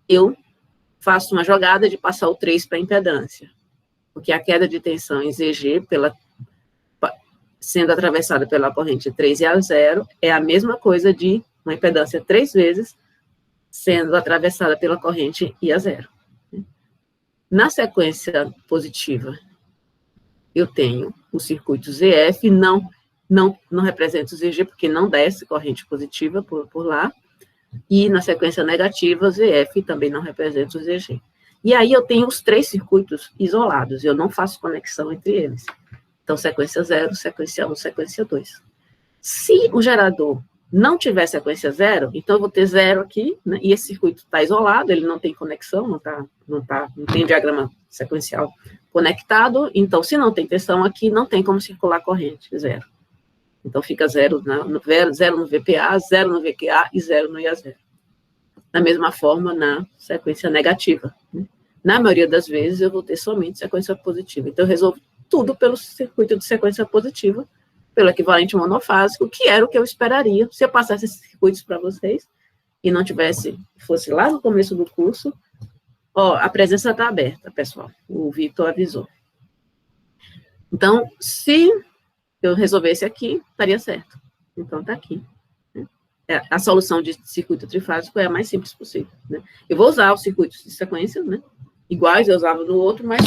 eu faço uma jogada de passar o 3 para a impedância, porque a queda de tensão em ZG, sendo atravessada pela corrente 3A0, é a mesma coisa de uma impedância 3 vezes, sendo atravessada pela corrente IA0. Na sequência positiva, eu tenho o circuito ZF, não representa o ZG, porque não desce corrente positiva por lá, e na sequência negativa, o ZF também não representa o ZG. E aí eu tenho os 3 circuitos isolados, eu não faço conexão entre eles. Então, sequência 0, sequência 1, sequência 2. Se o gerador não tiver sequência 0, então eu vou ter 0 aqui, né, e esse circuito está isolado, ele não tem conexão, não tem diagrama sequencial conectado, então se não tem tensão aqui, não tem como circular corrente, 0. Então fica 0 no VPA, 0 no VQA e 0 no IA0. Da mesma forma na sequência negativa, né? Na maioria das vezes eu vou ter somente sequência positiva, então eu resolvo tudo pelo circuito de sequência positiva, pelo equivalente monofásico, que era o que eu esperaria se eu passasse esses circuitos para vocês e não fosse lá no começo do curso. Ó, a presença está aberta, pessoal. O Vitor avisou. Então, se eu resolvesse aqui, estaria certo. Então, está aqui. Né? A solução de circuito trifásico é a mais simples possível. Né? Eu vou usar os circuitos de sequência, né? Iguais eu usava no outro, mas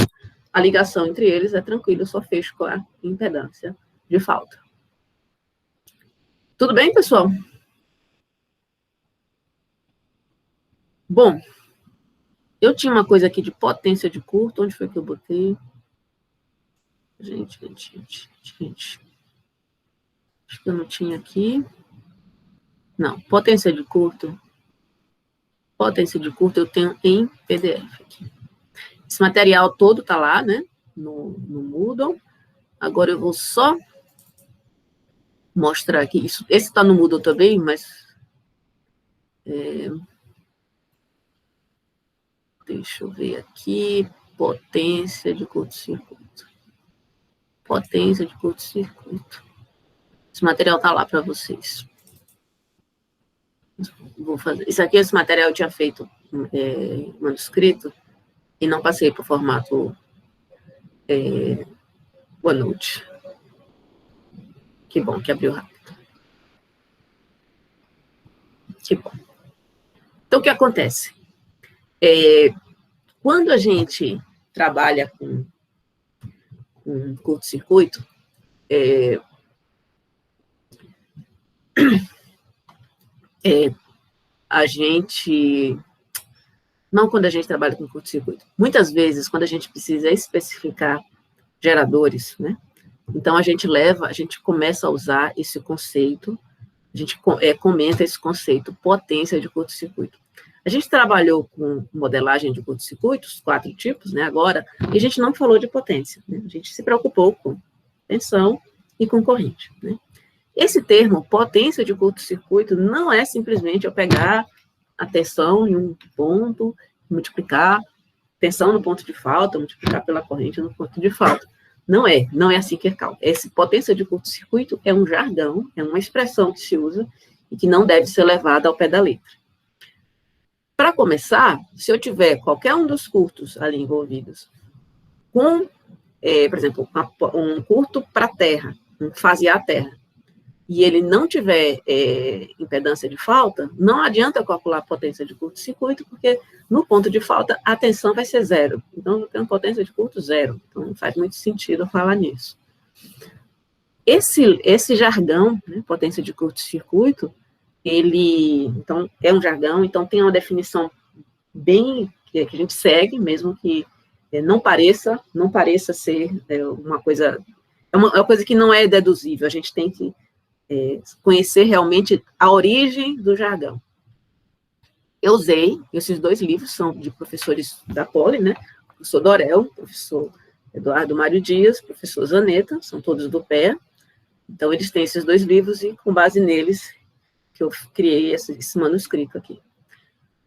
a ligação entre eles é tranquila, eu só fecho com a impedância de falta. Tudo bem, pessoal? Bom, eu tinha uma coisa aqui de potência de curto, onde foi que eu botei? Gente. Acho que eu não tinha aqui. Não, potência de curto. Potência de curto eu tenho em PDF aqui. Esse material todo tá lá, né? No Moodle. Agora eu vou só mostrar aqui. Esse está no Moodle também, mas... deixa eu ver aqui. Potência de curto-circuito. Potência de curto-circuito. Esse material está lá para vocês. Vou fazer. Isso aqui, esse material eu tinha feito manuscrito e não passei para o formato OneNote. Que bom que abriu rápido. Que bom. Então, o que acontece? Quando a gente trabalha com curto-circuito, a gente... Não quando a gente trabalha com curto-circuito. Muitas vezes, quando a gente precisa especificar geradores, né? Então, a gente começa a usar esse conceito, a gente comenta esse conceito, potência de curto-circuito. A gente trabalhou com modelagem de curto-circuitos, 4 tipos, né, agora, e a gente não falou de potência, né? A gente se preocupou com tensão e com corrente, né? Esse termo, potência de curto-circuito, não é simplesmente eu pegar a tensão em um ponto, multiplicar tensão no ponto de falta, multiplicar pela corrente no ponto de falta. Não é assim que é cálculo. Essa potência de curto-circuito é um jargão, é uma expressão que se usa e que não deve ser levada ao pé da letra. Para começar, se eu tiver qualquer um dos curtos ali envolvidos com, por exemplo, um curto para terra, um fasear terra, e ele não tiver impedância de falta, não adianta calcular a potência de curto-circuito, porque no ponto de falta a tensão vai ser zero. Então, eu tenho potência de curto zero. Então, não faz muito sentido eu falar nisso. Esse jargão, né, potência de curto-circuito, ele, então, é um jargão, então tem uma definição bem que a gente segue, mesmo que não pareça ser uma coisa... É uma coisa que não é deduzível, a gente tem que conhecer realmente a origem do jargão. Eu usei, esses 2 livros são de professores da Poli, né? Professor Dorel, professor Eduardo Mário Dias, professor Zanetta, são todos do PEA. Então, eles têm esses 2 livros e, com base neles, que eu criei esse manuscrito aqui.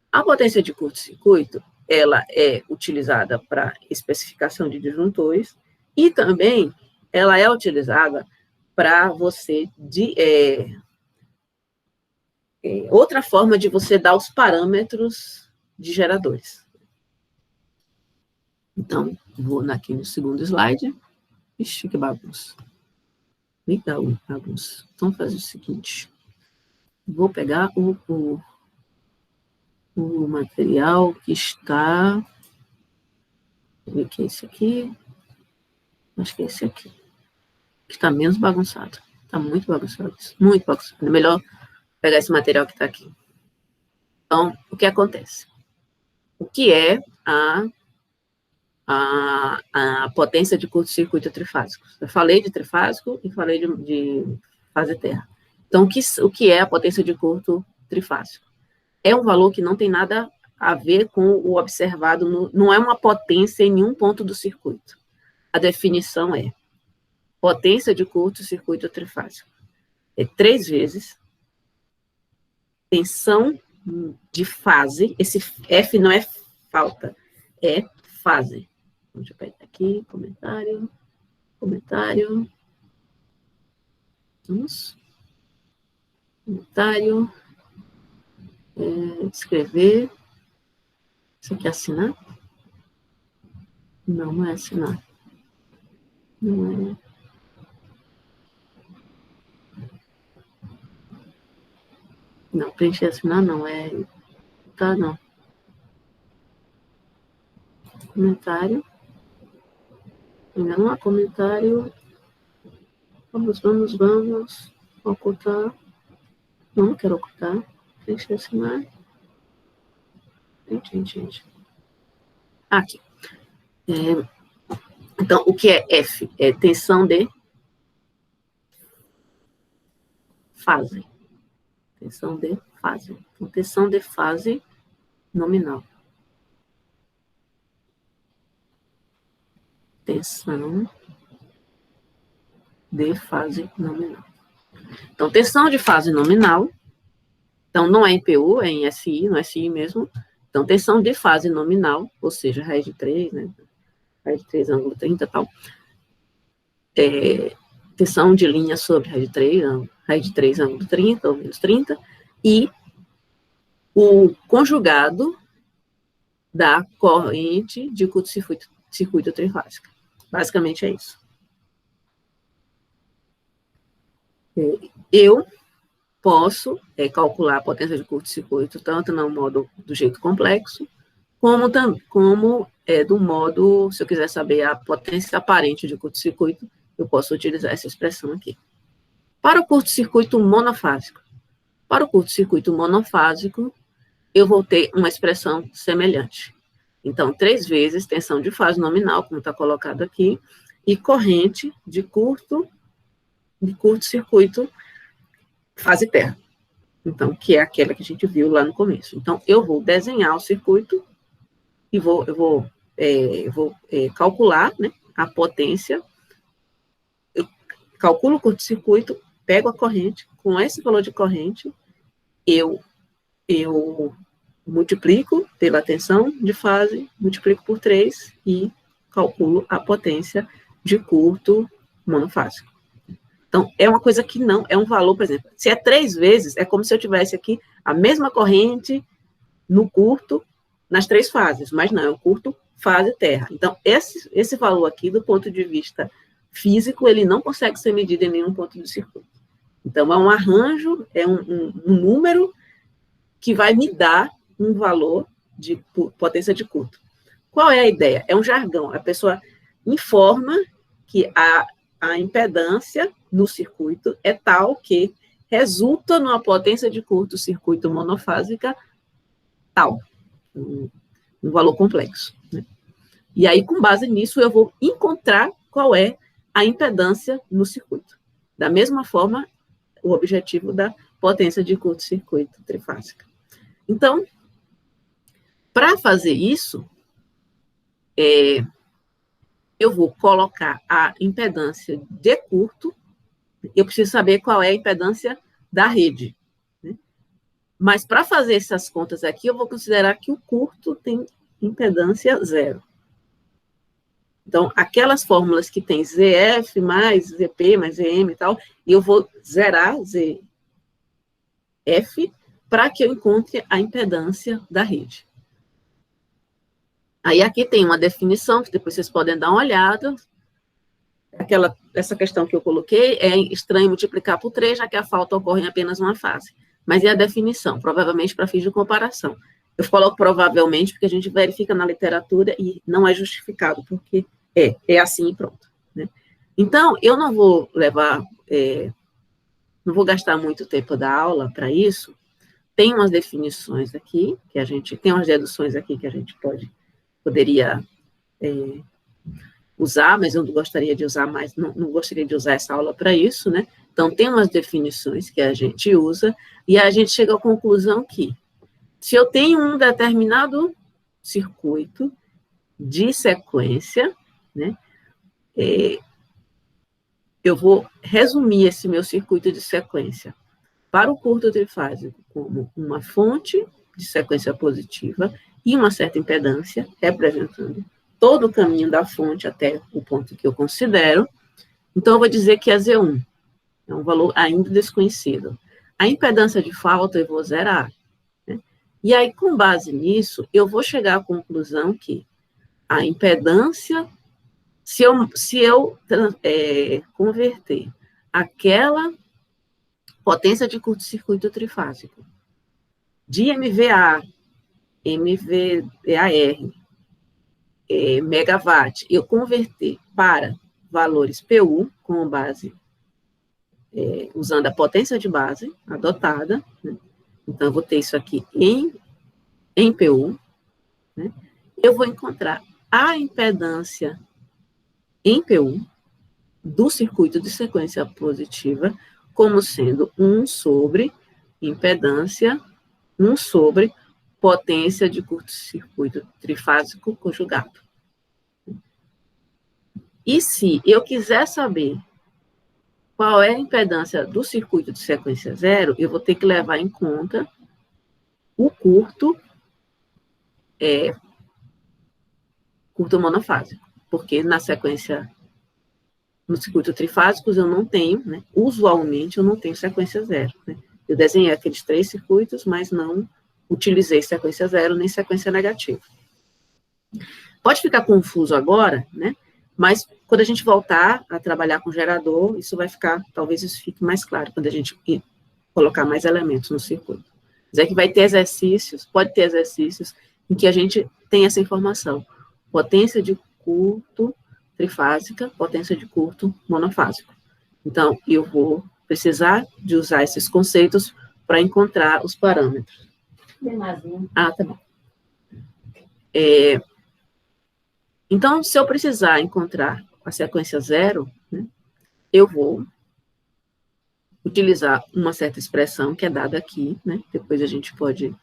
A potência de curto-circuito, ela é utilizada para especificação de disjuntores e também ela é utilizada para você outra forma de você dar os parâmetros de geradores. Então, vou aqui no segundo slide. Ixi, que bagunça. Legal, bagunça. Então, fazer o seguinte. Vou pegar o material que está... Deixa eu ver que é esse aqui. Acho que é esse aqui. Que está menos bagunçado. Está muito bagunçado isso. Muito bagunçado. É melhor pegar esse material que está aqui. Então, o que acontece? O que é a potência de curto-circuito trifásico? Eu falei de trifásico e falei de fase terra. Então, o que é a potência de curto trifásico? É um valor que não tem nada a ver com o observado, não é uma potência em nenhum ponto do circuito. A definição é potência de curto-circuito trifásico. É 3 vezes tensão de fase, esse F não é falta, é fase. Deixa eu pegar aqui, comentário. Vamos. Comentário. Escrever. Isso aqui é assinar? Não, não é assinar. Não é. Não, preencher assinar não, é. Tá, não. Comentário. Ainda não há comentário. Vamos. Ocultar. Não quero ocultar. Preencher assinar. Gente. Aqui. Então, o que é F? É tensão de fase. Tensão de fase. Então, tensão de fase nominal. Tensão de fase nominal. Então, tensão de fase nominal. Então, não é em PU, é em SI, no SI mesmo. Então, tensão de fase nominal, ou seja, raiz de 3, né? Raiz de 3, ângulo 30 e tal. Tensão de linha sobre raiz de 3, ângulo 30 ou menos 30. E o conjugado da corrente de curto-circuito trifásica. Basicamente é isso. Eu posso calcular a potência de curto-circuito tanto no modo do jeito complexo, como do modo, se eu quiser saber a potência aparente de curto-circuito, eu posso utilizar essa expressão aqui. Para o curto-circuito monofásico. Para o curto-circuito monofásico, eu vou ter uma expressão semelhante. Então, 3 vezes tensão de fase nominal, como está colocado aqui, e corrente de curto-circuito fase terra. Então, que é aquela que a gente viu lá no começo. Então, eu vou desenhar o circuito e vou calcular, né, a potência. Eu calculo o curto-circuito, pego a corrente, com esse valor de corrente, eu multiplico pela tensão de fase, multiplico por 3 e calculo a potência de curto monofásico. Então, é uma coisa que não, é um valor, por exemplo, se é 3 vezes, é como se eu tivesse aqui a mesma corrente no curto, nas 3 fases, mas não, é um curto fase terra. Então, esse valor aqui, do ponto de vista físico, ele não consegue ser medido em nenhum ponto do circuito. Então, é um arranjo, é um número que vai me dar um valor de potência de curto. Qual é a ideia? É um jargão. A pessoa informa que a impedância no circuito é tal que resulta numa potência de curto-circuito monofásica tal, um valor complexo. Né? E aí, com base nisso, eu vou encontrar qual é a impedância no circuito. Da mesma forma, o objetivo da potência de curto-circuito trifásica. Então, para fazer isso, eu vou colocar a impedância de curto, eu preciso saber qual é a impedância da rede. Né? Mas, para fazer essas contas aqui, eu vou considerar que o curto tem impedância 0. Então, aquelas fórmulas que tem ZF mais ZP mais ZM e tal, eu vou zerar ZF para que eu encontre a impedância da rede. Aí aqui tem uma definição, que depois vocês podem dar uma olhada. Essa questão que eu coloquei, é estranho multiplicar por 3, já que a falta ocorre em apenas uma fase. Mas é a definição, provavelmente para fins de comparação. Eu coloco provavelmente, porque a gente verifica na literatura e não é justificado, porque é assim e pronto. Né? Então, eu não vou não vou gastar muito tempo da aula para isso. Tem umas definições aqui, tem umas deduções aqui que a gente poderia usar, mas eu não gostaria de usar mais, não gostaria de usar essa aula para isso, né? Então, tem umas definições que a gente usa, e a gente chega à conclusão que, se eu tenho um determinado circuito de sequência, né, eu vou resumir esse meu circuito de sequência para o curto trifásico como uma fonte de sequência positiva e uma certa impedância, representando todo o caminho da fonte até o ponto que eu considero. Então, eu vou dizer que é Z1. É um valor ainda desconhecido. A impedância de falta eu vou zerar. Né? E aí, com base nisso, eu vou chegar à conclusão que a impedância Se eu converter aquela potência de curto-circuito trifásico de MVA, MVAR, megawatt, eu converter para valores PU, com base, usando a potência de base adotada, né? Então, eu vou ter isso aqui em PU, né? Eu vou encontrar a impedância em PU do circuito de sequência positiva como sendo 1 sobre impedância, 1 sobre potência de curto-circuito trifásico conjugado. E se eu quiser saber qual é a impedância do circuito de sequência zero, eu vou ter que levar em conta o curto monofásico, porque na sequência, no circuito trifásicos eu não tenho, né, usualmente eu não tenho sequência zero, né? Eu desenhei aqueles 3 circuitos, mas não utilizei sequência zero nem sequência negativa. Pode ficar confuso agora, né? Mas quando a gente voltar a trabalhar com gerador, isso vai ficar, talvez isso fique mais claro, quando a gente colocar mais elementos no circuito. Mas é que vai ter exercícios, pode ter exercícios em que a gente tem essa informação. Potência de curto trifásica, potência de curto monofásico. Então, eu vou precisar de usar esses conceitos para encontrar os parâmetros. Ah, tá bom. Então, se eu precisar encontrar a sequência zero, né, eu vou utilizar uma certa expressão que é dada aqui, né? Depois a gente pode,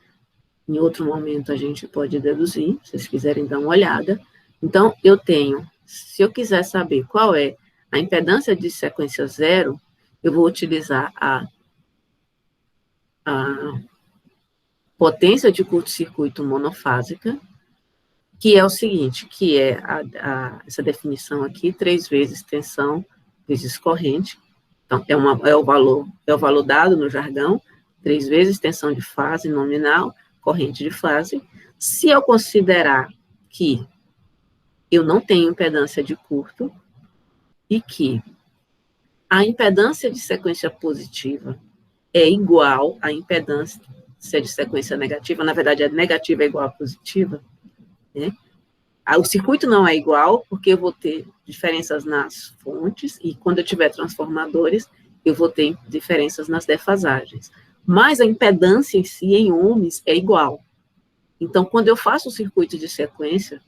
em outro momento, a gente pode deduzir, se vocês quiserem dar uma olhada. Então, eu tenho, se eu quiser saber qual é a impedância de sequência zero, eu vou utilizar a potência de curto-circuito monofásica, que é o seguinte, que é essa definição aqui, 3 vezes tensão vezes corrente. Então, é o valor dado no jargão, 3 vezes tensão de fase nominal, corrente de fase. Se eu considerar que eu não tenho impedância de curto e que a impedância de sequência positiva é igual à impedância de sequência negativa, na verdade, a negativa é igual à positiva, né? O circuito não é igual, porque eu vou ter diferenças nas fontes, e quando eu tiver transformadores, eu vou ter diferenças nas defasagens. Mas a impedância em si, em ohms, é igual. Então, quando eu faço o circuito de sequência,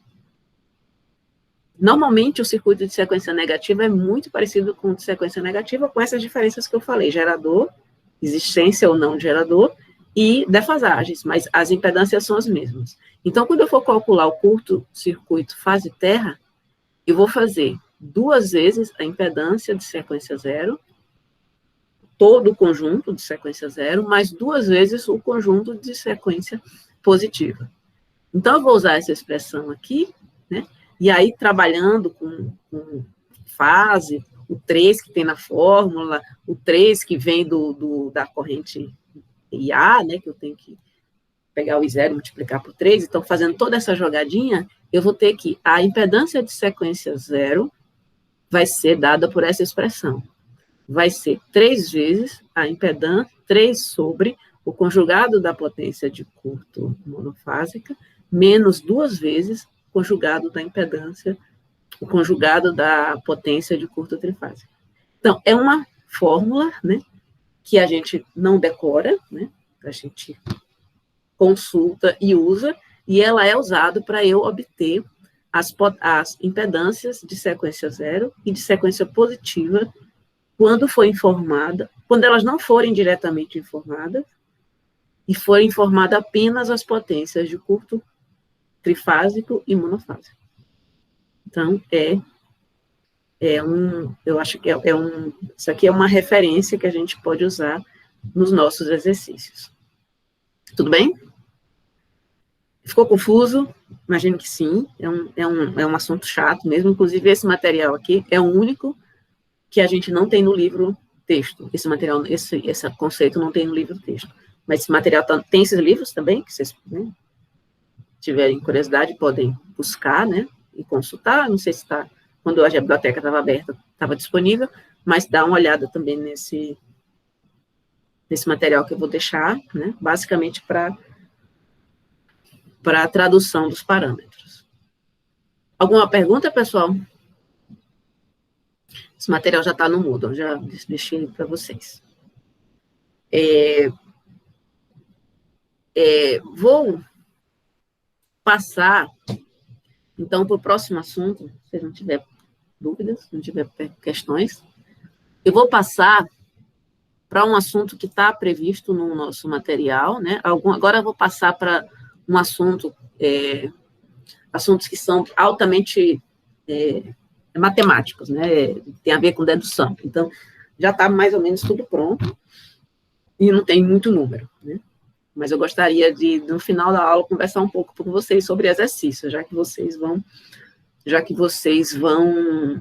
normalmente o circuito de sequência negativa é muito parecido com o de sequência negativa, com essas diferenças que eu falei, gerador, existência ou não de gerador, e defasagens, mas as impedâncias são as mesmas. Então, quando eu for calcular o curto-circuito fase-terra, eu vou fazer 2 vezes a impedância de sequência zero, todo o conjunto de sequência zero, mais 2 vezes o conjunto de sequência positiva. Então, eu vou usar essa expressão aqui, né? E aí, trabalhando com fase, o 3 que tem na fórmula, o 3 que vem da corrente IA, né, que eu tenho que pegar o I0 e multiplicar por 3, então, fazendo toda essa jogadinha, eu vou ter que a impedância de sequência zero vai ser dada por essa expressão. Vai ser 3 vezes a impedância, 3 sobre o conjugado da potência de curto monofásica, menos 2 vezes o conjugado da impedância, o conjugado da potência de curto trifásica. Então, é uma fórmula, né, que a gente não decora, né, a gente consulta e usa, e ela é usada para eu obter as impedâncias de sequência zero e de sequência positiva quando for informada, quando elas não forem diretamente informadas, e forem informadas apenas as potências de curto trifásico e monofásico. Então, eu acho que isso aqui é uma referência que a gente pode usar nos nossos exercícios. Tudo bem? Ficou confuso? Imagino que sim, é um assunto chato mesmo, inclusive esse material aqui é o único que a gente não tem no livro texto. Esse material, esse conceito não tem no livro texto. Mas esse material tem esses livros também, que vocês, né, tiverem curiosidade, podem buscar, né, e consultar. Não sei se está quando a biblioteca estava aberta, estava disponível, mas dá uma olhada também nesse material que eu vou deixar, né, basicamente para a tradução dos parâmetros. Alguma pergunta, pessoal? Esse material já está no Moodle, já deixei para vocês. Vou passar, então, para o próximo assunto, se não tiver dúvidas, se não tiver questões, eu vou passar para um assunto que está previsto no nosso material, né? Agora eu vou passar para um assunto, assuntos que são altamente matemáticos, né? Tem a ver com dedução. Então, já está mais ou menos tudo pronto e não tem muito número, né? Mas eu gostaria de, no final da aula, conversar um pouco com vocês sobre exercícios, já que vocês vão,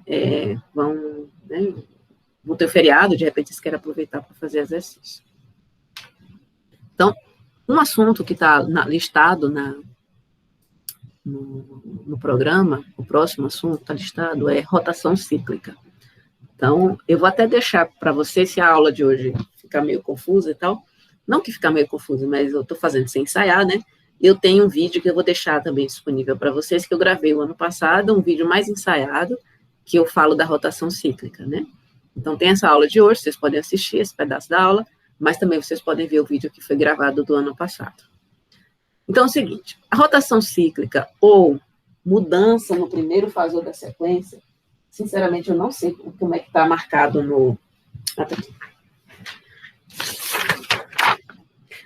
né, vão ter feriado, de repente vocês querem aproveitar para fazer exercício. Então, um assunto que está listado no programa, o próximo assunto está listado é rotação cíclica. Então, eu vou até deixar para vocês, se a aula de hoje ficar meio confusa e tal, não que ficar meio confusa, mas eu estou fazendo sem ensaiar, né? Eu tenho um vídeo que eu vou deixar também disponível para vocês, que eu gravei o ano passado, um vídeo mais ensaiado, que eu falo da rotação cíclica, né? Então, tem essa aula de hoje, vocês podem assistir esse pedaço da aula, mas também vocês podem ver o vídeo que foi gravado do ano passado. Então, é o seguinte, a rotação cíclica ou mudança no primeiro fasor da sequência, sinceramente, eu não sei como é que está marcado no...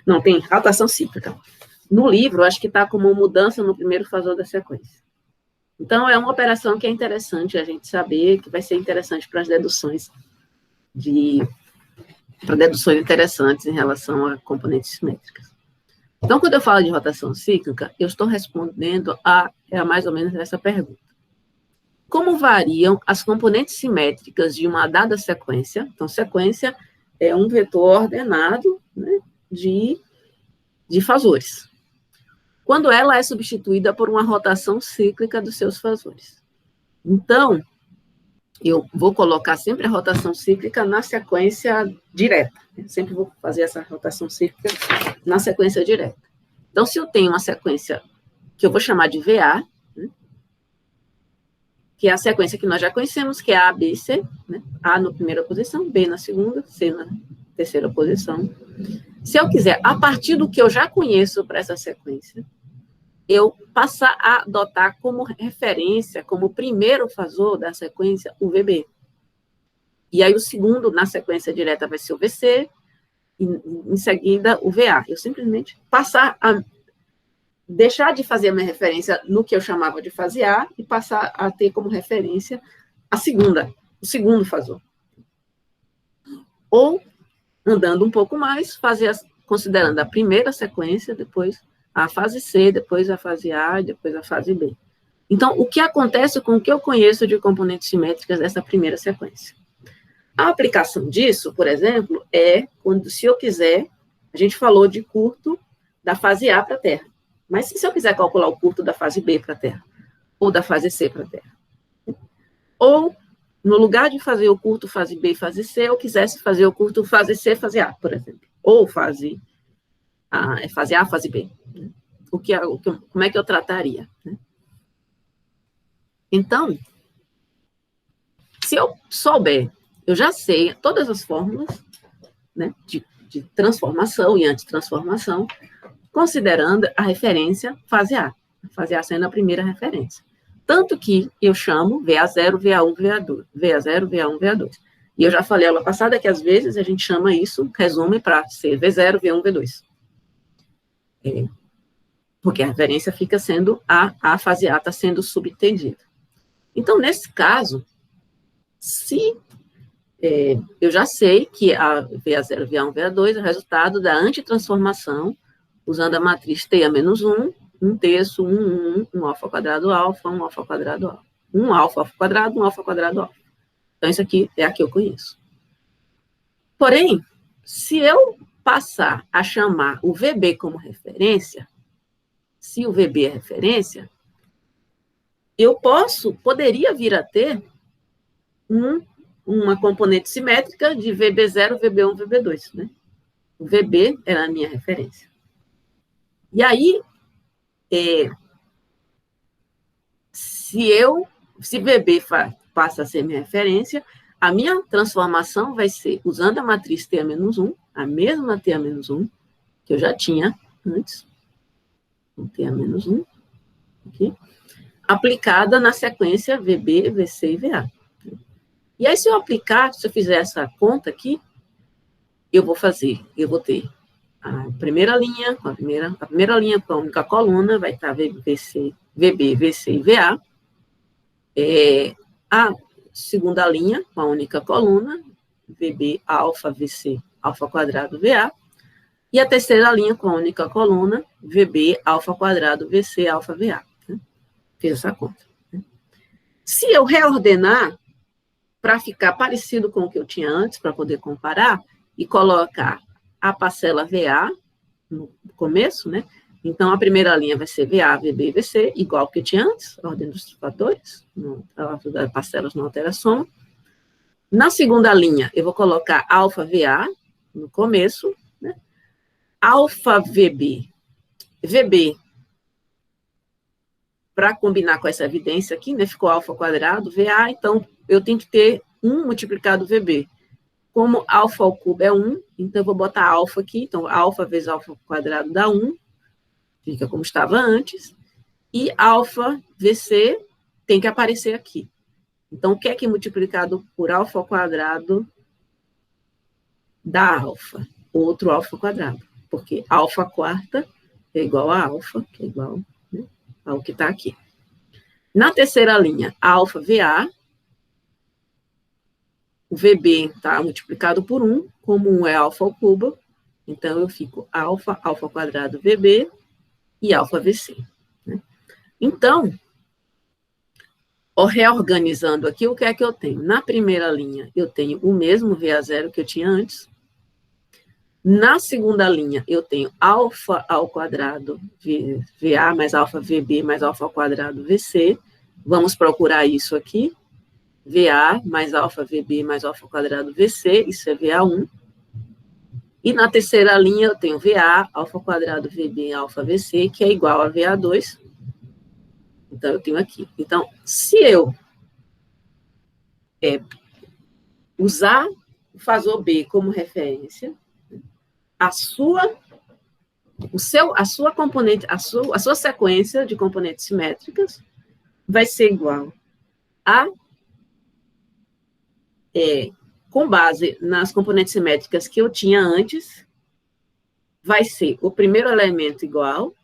Não, tem rotação cíclica. No livro, acho que está como mudança no primeiro fasor da sequência. Então, é uma operação que é interessante a gente saber, que vai ser interessante para as deduções, para deduções interessantes em relação a componentes simétricas. Então, quando eu falo de rotação cíclica, eu estou respondendo a mais ou menos essa pergunta. Como variam as componentes simétricas de uma dada sequência? Então, sequência é um vetor ordenado, né, de fasores, quando ela é substituída por uma rotação cíclica dos seus fasores. Então, eu vou colocar sempre a rotação cíclica na sequência direta. Eu sempre vou fazer essa rotação cíclica na sequência direta. Então, se eu tenho uma sequência que eu vou chamar de VA, né, que é a sequência que nós já conhecemos, que é A, B e C, né, A na primeira posição, B na segunda, C na terceira posição. Se eu quiser, a partir do que eu já conheço para essa sequência, eu passar a adotar como referência, como primeiro fasor da sequência, o VB. E aí o segundo, na sequência direta, vai ser o VC, e em seguida o VA. Eu simplesmente passar a deixar de fazer a minha referência no que eu chamava de fase A e passar a ter como referência o segundo fasor. Ou, andando um pouco mais, considerando a primeira sequência, depois a fase C, depois a fase A, depois a fase B. Então, o que acontece com o que eu conheço de componentes simétricas dessa primeira sequência? A aplicação disso, por exemplo, é quando, se eu quiser, a gente falou de curto da fase A para a Terra, mas se eu quiser calcular o curto da fase B para a Terra, ou da fase C para a Terra, ou, no lugar de fazer o curto fase B e fase C, eu quisesse fazer o curto fase C, fase A, por exemplo, ou fase A, fase B. Né? Como é que eu trataria? Né? Então, se eu souber, eu já sei todas as fórmulas, né, de transformação e antitransformação, considerando a referência fase A sendo a primeira referência. Tanto que eu chamo VA0, VA1, VA2, VA0, VA1, VA2. E eu já falei aula passada que, às vezes, a gente chama isso, resume para ser V0, V1, V2. Porque a referência fica sendo a fase A está sendo subentendida. Então, nesse caso, se eu já sei que a VA0, VA1, VA2 é o resultado da antitransformação, usando a matriz T-1, 1 terço, 1 alfa quadrado alfa, 1 alfa quadrado alfa. 1 alfa quadrado, 1 alfa quadrado alfa. Então, isso aqui é a que eu conheço. Porém, se eu passar a chamar o VB como referência, se o VB é referência, eu poderia vir a ter uma componente simétrica de VB0, VB1, VB2, né? O VB era a minha referência. E aí, se VB passa a ser minha referência, a minha transformação vai ser usando a matriz T-1, a mesma T-1, que eu já tinha antes, T-1, aqui, aplicada na sequência VB, VC e VA. E aí, se eu fizer essa conta aqui, eu vou ter a primeira linha, a primeira linha com a única coluna, vai estar VB, VC e VA. A segunda linha com a única coluna, VB, alfa, VC, alfa quadrado, VA. E a terceira linha com a única coluna, VB, alfa quadrado, VC, alfa, VA. Né? Fiz essa conta. Né? Se eu reordenar, para ficar parecido com o que eu tinha antes, para poder comparar, e colocar a parcela VA no começo, né? Então, a primeira linha vai ser VA, VB e VC, igual que eu tinha antes, a ordem dos fatores, a ordem das parcelas não altera a soma. Na segunda linha, eu vou colocar alfa VA no começo, né? Alfa VB, VB, para combinar com essa evidência aqui, né? Ficou alfa quadrado, VA, então eu tenho que ter 1 multiplicado VB. Como alfa ao cubo é 1, então eu vou botar alfa aqui, então alfa vezes alfa quadrado dá 1, fica como estava antes, e alfa VC tem que aparecer aqui. Então, o que é que multiplicado por alfa ao quadrado dá alfa? Outro alfa quadrado, porque alfa quarta é igual a alfa, que é igual, né, ao que está aqui. Na terceira linha, alfa VA, o VB está multiplicado por 1, como 1 é alfa ao cubo, então eu fico alfa, alfa quadrado VB e alfa VC. Né? Então, reorganizando aqui, o que é que eu tenho? Na primeira linha, eu tenho o mesmo VA0 que eu tinha antes. Na segunda linha, eu tenho alfa ao quadrado VA mais alfa VB mais alfa ao quadrado VC. Vamos procurar isso aqui. VA mais alfa VB mais alfa ao quadrado VC, isso é VA1. E na terceira linha eu tenho VA, alfa quadrado VB alfa VC, que é igual a VA2. Então, eu tenho aqui. Então, se eu usar o fasor B como referência, a sua sequência de componentes simétricas vai ser igual a com base nas componentes simétricas que eu tinha antes, vai ser o primeiro elemento igual,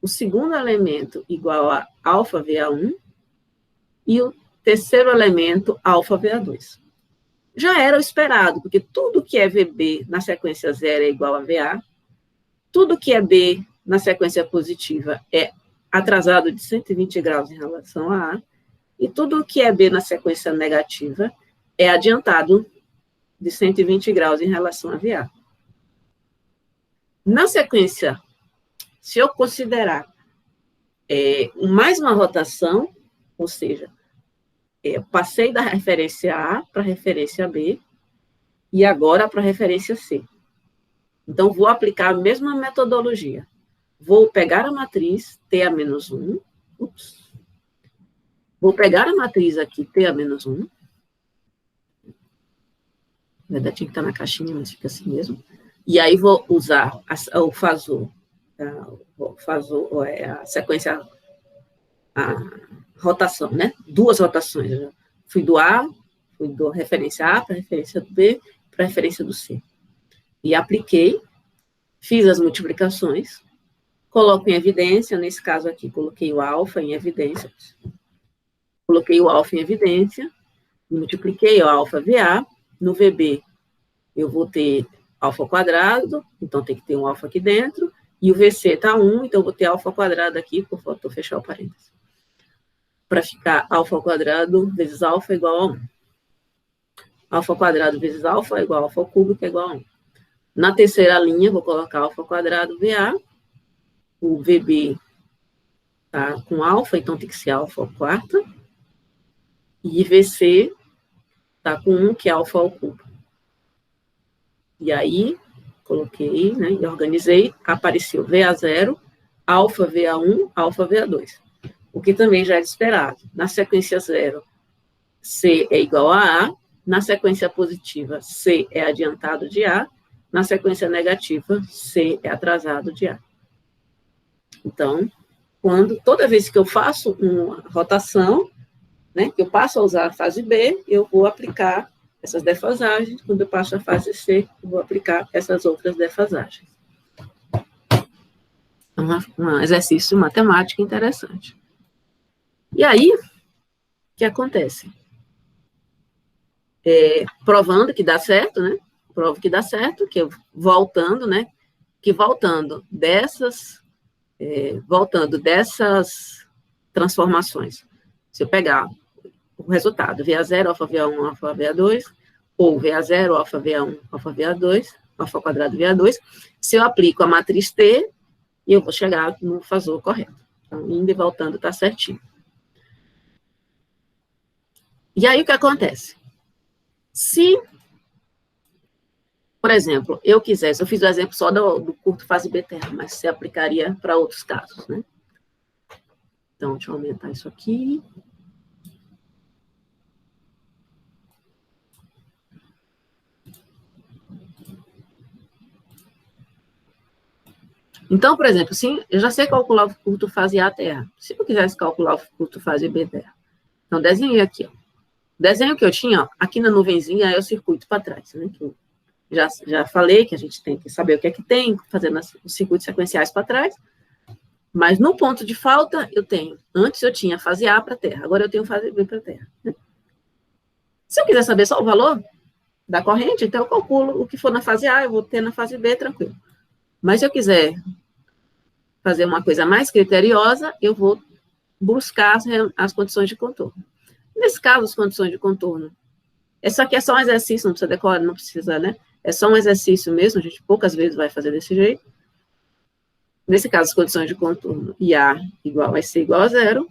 o segundo elemento igual a alfa VA1 e o terceiro elemento alfa VA2. Já era o esperado, porque tudo que é VB na sequência 0 é igual a VA, tudo que é B na sequência positiva é atrasado de 120 graus em relação a A, e tudo que é B na sequência negativa é adiantado de 120 graus em relação a VA. Na sequência, se eu considerar mais uma rotação, ou seja, passei da referência A para a referência B, e agora para a referência C. Então, vou aplicar a mesma metodologia. Vou pegar a matriz T-1, vou pegar a matriz aqui T-1, na verdade tinha que estar na caixinha, mas fica assim mesmo, e aí vou usar o fasor, a sequência, a rotação, né? Duas rotações. Eu fui do A, fui da referência A para a referência do B, para a referência do C. E apliquei, fiz as multiplicações, coloco em evidência, nesse caso aqui, coloquei o alfa em evidência, multipliquei o alfa VA, no VB eu vou ter alfa ao quadrado, então tem que ter um alfa aqui dentro, e o VC está 1, então eu vou ter alfa ao quadrado aqui, por favor, vou fechar o parênteses. Para ficar alfa ao quadrado vezes alfa é igual a 1. Alfa ao quadrado vezes alfa é igual a alfa ao cubo, que é igual a 1. Na terceira linha, vou colocar alfa ao quadrado VA, o VB está com alfa, então tem que ser alfa ao quarto. E VC está com 1, que é alfa ao cubo. E aí, coloquei, né, e organizei, apareceu VA0, alfa VA1, alfa VA2. O que também já é esperado. Na sequência 0, C é igual a A. Na sequência positiva, C é adiantado de A. Na sequência negativa, C é atrasado de A. Então, toda vez que eu faço uma rotação, né, que eu passo a usar a fase B, eu vou aplicar essas defasagens. Quando eu passo a fase C, eu vou aplicar essas outras defasagens. Um exercício matemático interessante. E aí, o que acontece? Provando que dá certo, né? Provo que dá certo, que eu voltando, né? Que voltando dessas transformações, se eu pegar o resultado, VA0, alfa VA1, alfa VA2, ou VA0, alfa VA1, alfa VA2, alfa quadrado VA2, se eu aplico a matriz T, eu vou chegar no fasor correto. Então, indo e voltando está certinho. E aí, o que acontece? Se, por exemplo, eu quisesse, eu fiz o exemplo só do curto fase B terra, mas você aplicaria para outros casos, né? Então, deixa eu aumentar isso aqui. Então, por exemplo, sim, eu já sei calcular o curto fase A terra. Se eu quisesse calcular o curto fase B terra, então desenhei aqui, ó. O desenho que eu tinha, ó, aqui na nuvenzinha é o circuito para trás, né? Que eu já falei que a gente tem que saber o que é que tem, fazendo os circuitos sequenciais para trás. Mas no ponto de falta, antes eu tinha fase A para terra, agora eu tenho fase B para terra. Né? Se eu quiser saber só o valor da corrente, então eu calculo o que for na fase A, eu vou ter na fase B, tranquilo. Mas se eu quiser fazer uma coisa mais criteriosa, eu vou buscar as condições de contorno. Nesse caso, as condições de contorno, isso aqui é só um exercício, não precisa decorar, não precisa, né? É só um exercício mesmo, a gente poucas vezes vai fazer desse jeito. Nesse caso, as condições de contorno IA vai ser igual a 0,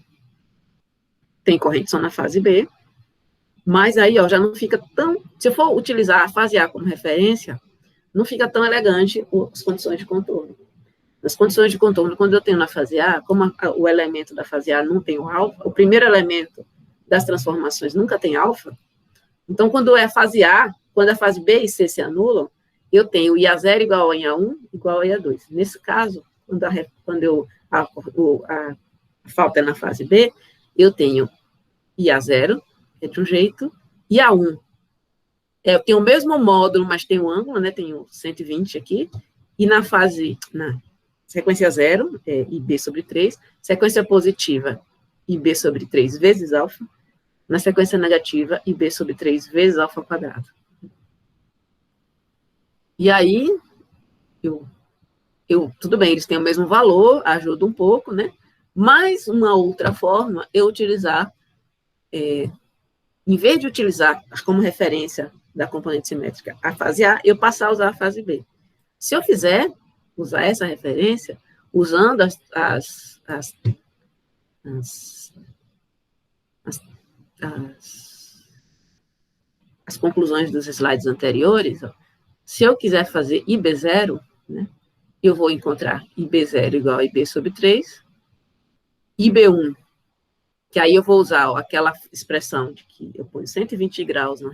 tem corrente só na fase B, mas aí, ó, já não fica tão... Se eu for utilizar a fase A como referência, não fica tão elegante as condições de contorno. Nas condições de contorno, quando eu tenho na fase A, como o elemento da fase A não tem o alfa, o primeiro elemento das transformações nunca tem alfa, então, quando é a fase A, quando a fase B e C se anulam, eu tenho IA0 igual a IA1 igual a IA2. Nesse caso, quando a falta é na fase B, eu tenho IA0, é de um jeito, IA1. Eu tenho o mesmo módulo, mas tem um ângulo, né? Tenho 120 aqui, e na sequência 0, IB sobre 3, sequência positiva, IB sobre 3 vezes alfa, na sequência negativa, IB sobre 3 vezes alfa ao quadrado. E aí, tudo bem, eles têm o mesmo valor, ajuda um pouco, né? Mas uma outra forma é utilizar, em vez de utilizar como referência da componente simétrica a fase A, eu passar a usar a fase B. Se eu fizer usar essa referência, usando as conclusões dos slides anteriores, ó, se eu quiser fazer IB0, né, eu vou encontrar IB0 igual a IB sobre 3, IB1, que aí eu vou usar ó, aquela expressão de que eu ponho 120 graus na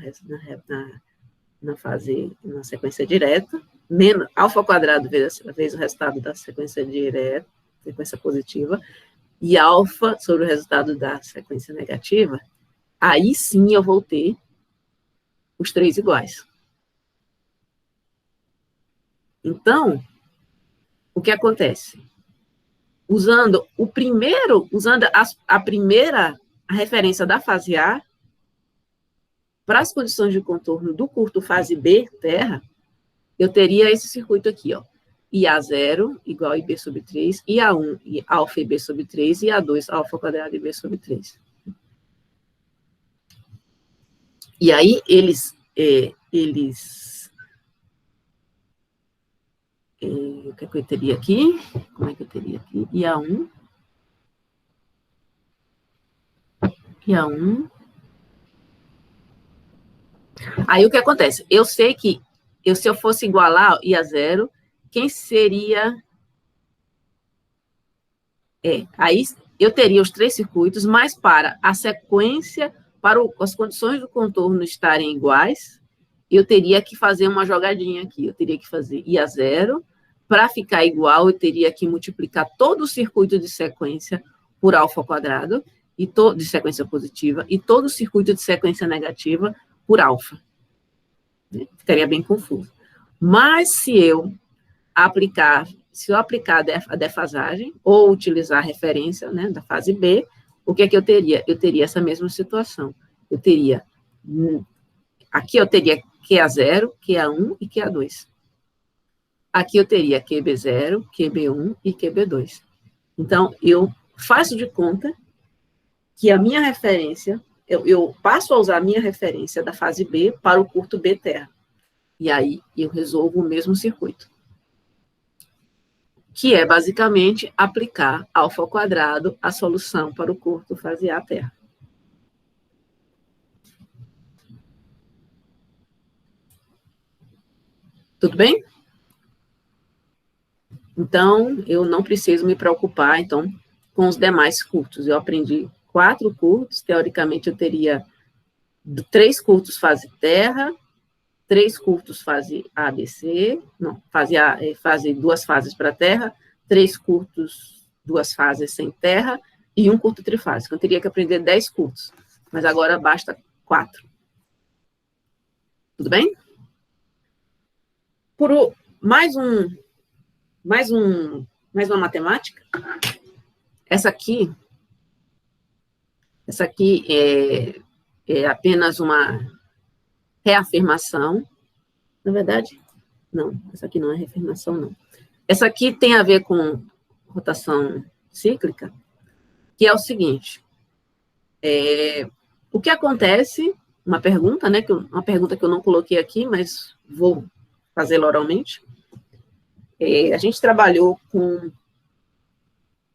sequência direta, menos alfa ao quadrado vezes o resultado da sequência direta, sequência positiva, e alfa sobre o resultado da sequência negativa, aí sim eu vou ter os 3 iguais. Então, o que acontece? Usando a referência da fase A, para as condições de contorno do curto fase B, terra, eu teria esse circuito aqui, ó. IA0 igual a IB sobre 3, IA1 alfa IB sobre 3, IA2 alfa quadrado IB sobre 3. E aí, o que é que eu teria aqui? Como é que eu teria aqui? IA1 e A1. Aí o que acontece? Eu sei que se eu fosse igualar I a zero, quem seria... aí eu teria os 3 circuitos, mas para a sequência, para as condições do contorno estarem iguais, eu teria que fazer uma jogadinha aqui. Eu teria que fazer I a zero. Para ficar igual, eu teria que multiplicar todo o circuito de sequência por alfa ao quadrado, de sequência positiva, e todo o circuito de sequência negativa por alfa. Ficaria bem confuso. Mas se eu aplicar a defasagem, ou utilizar a referência, né, da fase B, o que é que eu teria? Eu teria essa mesma situação. Eu teria, aqui eu teria QA0, QA1 e QA2. Aqui eu teria QB0, QB1 e QB2. Então, eu faço de conta que a minha referência, eu passo a usar a minha referência da fase B para o curto B terra. E aí eu resolvo o mesmo circuito, que é basicamente aplicar alfa ao quadrado a solução para o curto fase A terra. Tudo bem? Então, eu não preciso me preocupar, então, com os demais curtos. Eu aprendi 4 curtos, teoricamente eu teria 3 curtos fase terra, 3 curtos fase ABC, não, fase A, duas fases para terra, 3 curtos, 2 fases sem terra, e 1 curto trifásico. Eu teria que aprender 10 curtos, mas agora basta 4. Tudo bem? Mais uma matemática. Essa aqui é apenas uma reafirmação. Na verdade, não, essa aqui não é reafirmação, não. Essa aqui tem a ver com rotação cíclica, que é o seguinte, o que acontece, uma pergunta que eu não coloquei aqui, mas vou fazê-la oralmente. A gente trabalhou com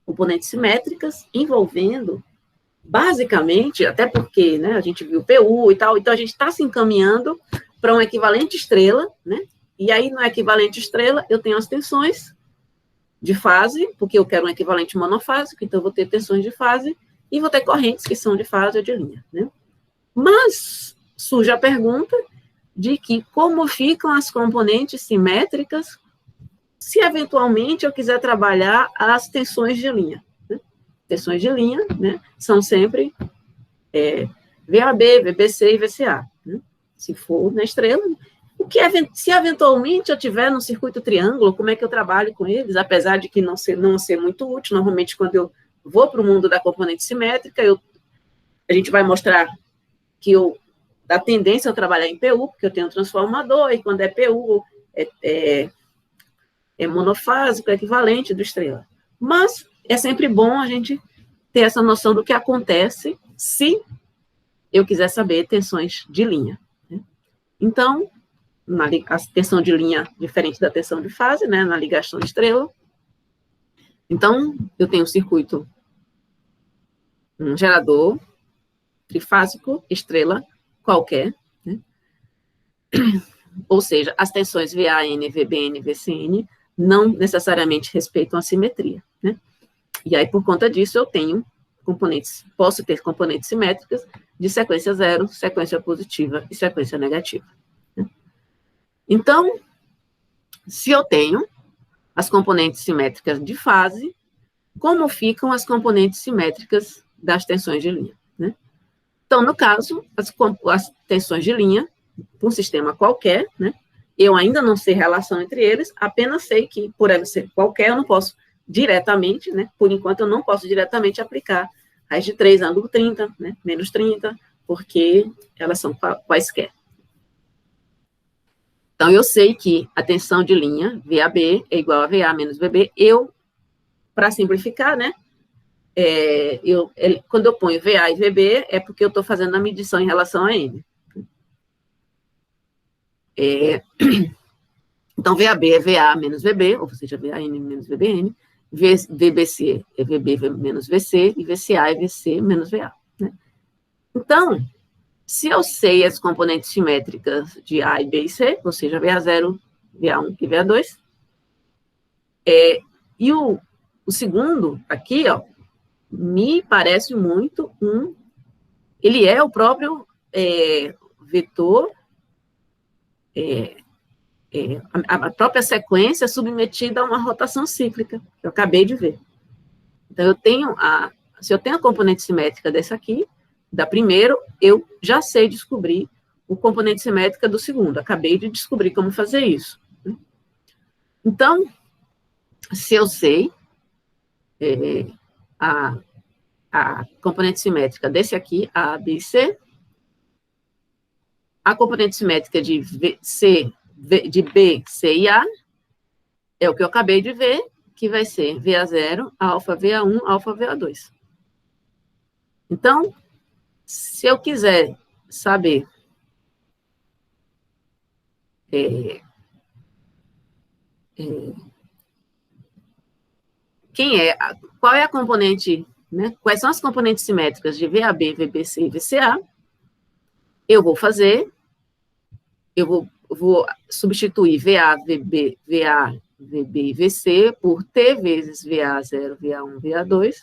componentes simétricas envolvendo, basicamente, até porque, né, a gente viu PU e tal, então a gente está se encaminhando para um equivalente estrela, né? E aí, no equivalente estrela, eu tenho as tensões de fase, porque eu quero um equivalente monofásico, então eu vou ter tensões de fase, e vou ter correntes que são de fase ou de linha, né? Mas surge a pergunta de que como ficam as componentes simétricas se eventualmente eu quiser trabalhar as tensões de linha, né? Tensões de linha, né, são sempre VAB, VBC e VCA, né? Se for na estrela, se eventualmente eu tiver no circuito triângulo, como é que eu trabalho com eles, apesar de que não ser muito útil. Normalmente, quando eu vou para o mundo da componente simétrica, a gente vai mostrar que da tendência a trabalhar em PU, porque eu tenho um transformador, e quando é PU, é monofásico, é equivalente do estrela. Mas é sempre bom a gente ter essa noção do que acontece se eu quiser saber tensões de linha, né? Então, a tensão de linha diferente da tensão de fase, né, na ligação estrela. Então, eu tenho um circuito, um gerador trifásico, estrela, qualquer, né? Ou seja, as tensões VAN, VBN, VCN não necessariamente respeitam a simetria, né? E aí, por conta disso, eu tenho posso ter componentes simétricas de sequência zero, sequência positiva e sequência negativa, né? Então, se eu tenho as componentes simétricas de fase, como ficam as componentes simétricas das tensões de linha, né? Então, no caso, as tensões de linha, um sistema qualquer, né? Eu ainda não sei relação entre eles, apenas sei que, por ela ser qualquer, eu não posso diretamente, né? Por enquanto, eu não posso diretamente aplicar raiz de 3, ângulo 30, né? Menos 30, porque elas são quaisquer. Então, eu sei que a tensão de linha, VAB, é igual a VA menos VB. Para simplificar, né? Quando eu ponho VA e VB, é porque eu estou fazendo a medição em relação a N. Então, VAB é VA menos VB, ou seja, VAN menos VBN, VBC é VB menos VC, e VCA é VC menos VA, né? Então, se eu sei as componentes simétricas de A e B e C, ou seja, VA0, VA1 e VA2, e o segundo aqui, ó, me parece muito ele é o próprio vetor, a própria sequência submetida a uma rotação cíclica, que eu acabei de ver. Então, se eu tenho a componente simétrica dessa aqui, da primeiro, eu já sei descobrir o componente simétrica do segundo. Acabei de descobrir como fazer isso. Então, se eu sei a componente simétrica desse aqui, A, B e C, a componente simétrica de B, C e A, é o que eu acabei de ver, que vai ser VA0, alfa VA1, alfa VA2. Então, se eu quiser saber qual é a componente, né, quais são as componentes simétricas de VAB, VBC e VCA, eu vou substituir VA, VB e VC por T vezes VA0, VA1, VA2,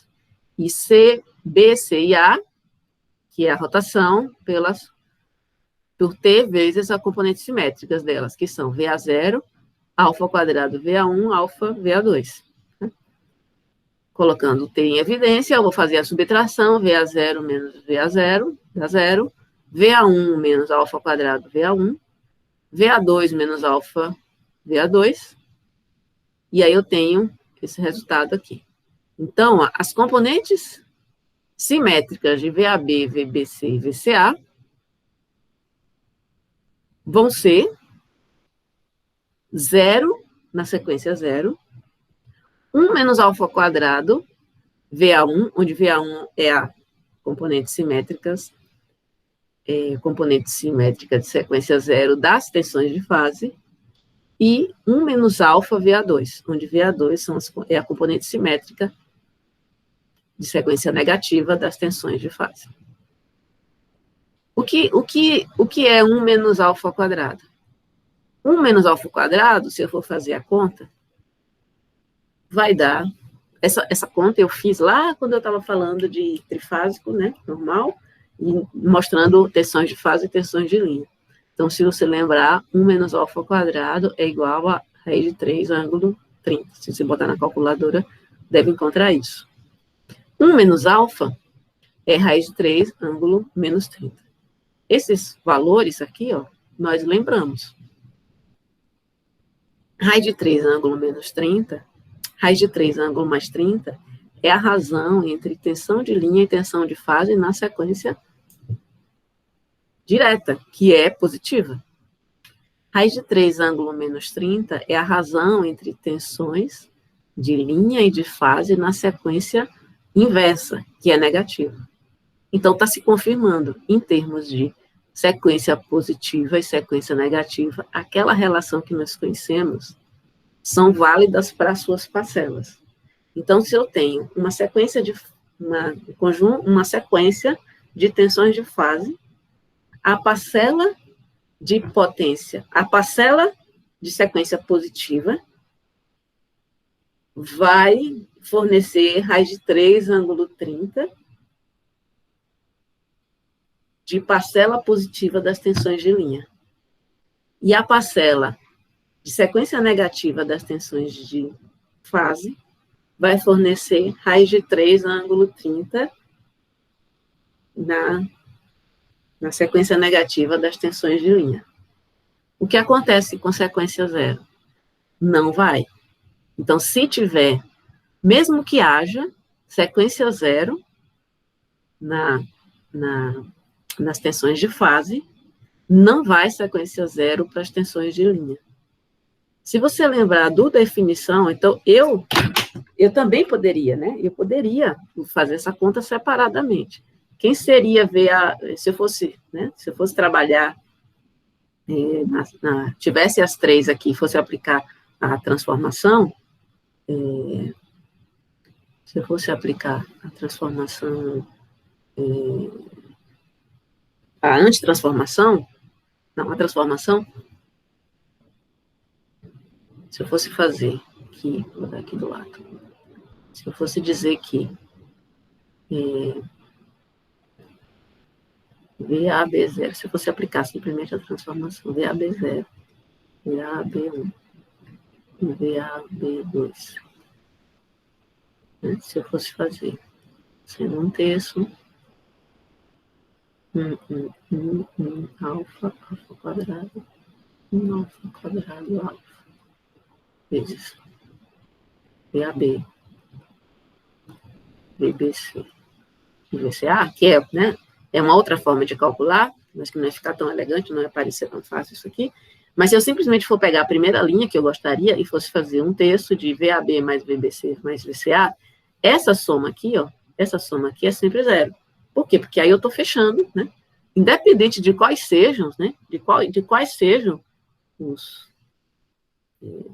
e C, B, C e A, que é a rotação, por T vezes as componentes simétricas delas, que são VA0, alfa quadrado VA1, alfa VA2. Colocando T em evidência, eu vou fazer a subtração, VA0 menos VA0, VA1 menos alfa quadrado VA1, VA2 menos alfa VA2, e aí eu tenho esse resultado aqui. Então, as componentes simétricas de VAB, VBC e VCA vão ser 0, na sequência 0, 1 menos alfa quadrado, VA1, onde VA1 é a componente simétrica de sequência 0 das tensões de fase, e 1 menos alfa VA2, onde VA2 é a componente simétrica de sequência negativa das tensões de fase. O que é 1 menos alfa quadrado? 1 menos alfa quadrado, se eu for fazer a conta, vai dar... Essa conta eu fiz lá quando eu estava falando de trifásico, né, normal, e mostrando tensões de fase e tensões de linha. Então, se você lembrar, 1 menos alfa quadrado é igual a raiz de 3 ângulo 30. Se você botar na calculadora, deve encontrar isso. 1 menos alfa é raiz de 3 ângulo menos 30. Esses valores aqui, ó, nós lembramos. Raiz de 3 ângulo menos 30, raiz de 3 ângulo mais 30 é a razão entre tensão de linha e tensão de fase na sequência direta, que é positiva. Raiz de 3 ângulo menos 30 é a razão entre tensões de linha e de fase na sequência inversa, que é negativa. Então, está se confirmando, em termos de sequência positiva e sequência negativa, aquela relação que nós conhecemos são válidas para as suas parcelas. Então, se eu tenho uma sequência de tensões de fase, a parcela de potência, a parcela de sequência positiva vai fornecer raiz de 3 ângulo 30 de parcela positiva das tensões de linha. E a parcela de sequência negativa das tensões de fase vai fornecer raiz de 3 ângulo 30 na sequência negativa das tensões de linha. O que acontece com sequência 0? Não vai. Então, se tiver, mesmo que haja sequência 0 nas tensões de fase, não vai sequência 0 para as tensões de linha. Se você lembrar do definição, então, eu também poderia, né? Eu poderia fazer essa conta separadamente. Quem seria se eu fosse trabalhar, tivesse as 3 aqui, fosse aplicar a transformação, se eu fosse aplicar a transformação a antitransformação, não, a transformação, se eu fosse fazer aqui, vou dar aqui do lado, se eu fosse dizer que VAB0, se eu fosse aplicar simplesmente a transformação VAB0, VAB1, VAB2, né? Se eu fosse fazer sendo um terço, alfa quadrado, alfa quadrado, alfa, vezes VAB, VBC e VCA, que é, né, é uma outra forma de calcular, mas que não vai ficar tão elegante, não vai parecer tão fácil isso aqui, mas se eu simplesmente for pegar a primeira linha que eu gostaria e fosse fazer um terço de VAB mais VBC mais VCA, essa soma aqui, ó, essa soma aqui é sempre zero. Por quê? Porque aí eu estou fechando, né? Independente de quais sejam, né? De quais sejam os...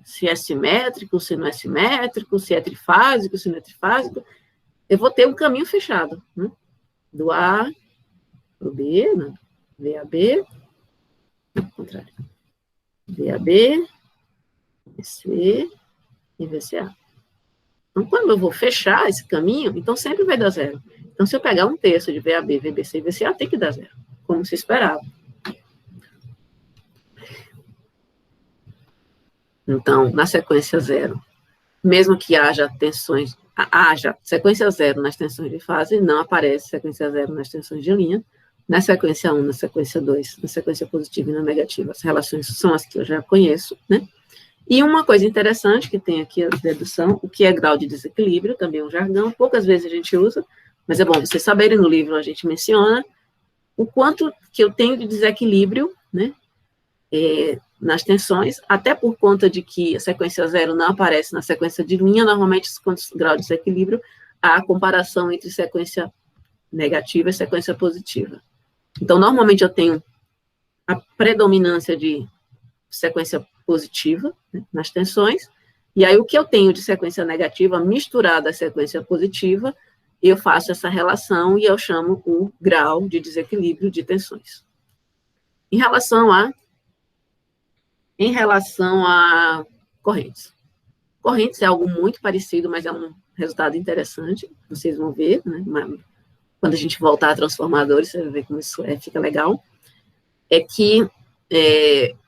Se é simétrico, se não é simétrico, se é trifásico, se não é trifásico, eu vou ter um caminho fechado, né? Do A para o B, né? VAB, ao contrário. VAB, VC e VCA. Então, quando eu vou fechar esse caminho, então sempre vai dar zero. Então, se eu pegar um terço de VAB, VBC e VCA, tem que dar zero, como se esperava. Então, na sequência zero, mesmo que haja sequência zero nas tensões de fase, não aparece sequência zero nas tensões de linha. Na sequência 1, na sequência 2, na sequência positiva e na negativa, as relações são as que eu já conheço, né? E uma coisa interessante que tem aqui a dedução, o que é grau de desequilíbrio, também é um jargão, poucas vezes a gente usa, mas é bom vocês saberem, no livro a gente menciona o quanto que eu tenho de desequilíbrio, né, nas tensões, até por conta de que a sequência zero não aparece na sequência de linha, normalmente, quando grau de desequilíbrio, há a comparação entre sequência negativa e sequência positiva. Então, normalmente eu tenho a predominância de sequência positiva, né, nas tensões, e aí o que eu tenho de sequência negativa misturada à sequência positiva, eu faço essa relação e eu chamo o grau de desequilíbrio de tensões. Em relação a correntes. Correntes é algo muito parecido, mas é um resultado interessante, vocês vão ver, né, quando a gente voltar a transformadores, você vai ver como isso fica legal, é que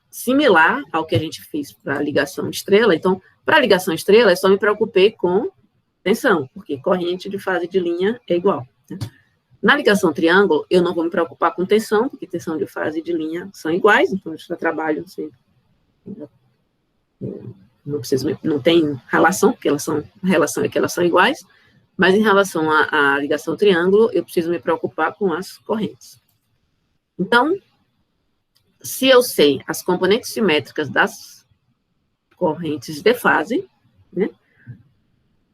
similar ao que a gente fez para a ligação de estrela. Então, para a ligação de estrela, eu só me preocupei com tensão, porque corrente de fase de linha é igual, né? Na ligação triângulo, eu não vou me preocupar com tensão, porque tensão de fase e de linha são iguais, então eu já trabalho sempre. Não tem relação, porque a relação é que elas são iguais, mas em relação à ligação triângulo, eu preciso me preocupar com as correntes. Então, se eu sei as componentes simétricas das correntes de fase, né,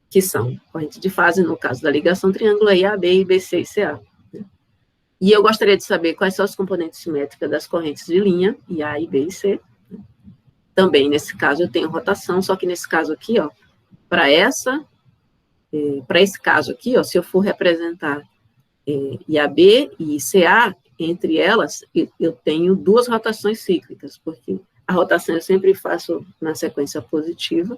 que são correntes de fase, no caso da ligação triângulo, é AB, IBC e CA. Né? E eu gostaria de saber quais são as componentes simétricas das correntes de linha, IA, IB e C. Né? Também, nesse caso, eu tenho rotação, só que nesse caso aqui, ó, para esse caso aqui, ó, se eu for representar IAB e CA, entre elas, eu tenho duas rotações cíclicas, porque a rotação eu sempre faço na sequência positiva.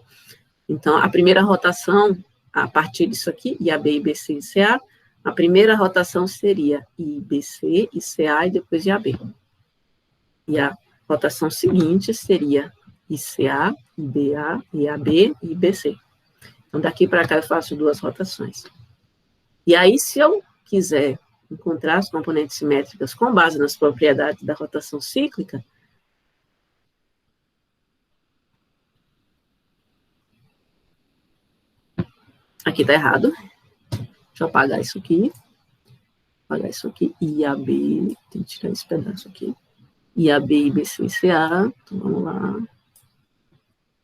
Então, a primeira rotação, a partir disso aqui, IAB, IBC e CA, a primeira rotação seria IBC e CA e depois IAB. E a rotação seguinte seria ICA, IBA, IAB e IBC. Então, daqui para cá eu faço duas rotações. E aí, se eu quiser encontrar as componentes simétricas com base nas propriedades da rotação cíclica, aqui está errado. Deixa eu apagar isso aqui. Apagar isso aqui. IAB, tem que tirar esse pedaço aqui. IAB, IBC e CA. Então, vamos lá.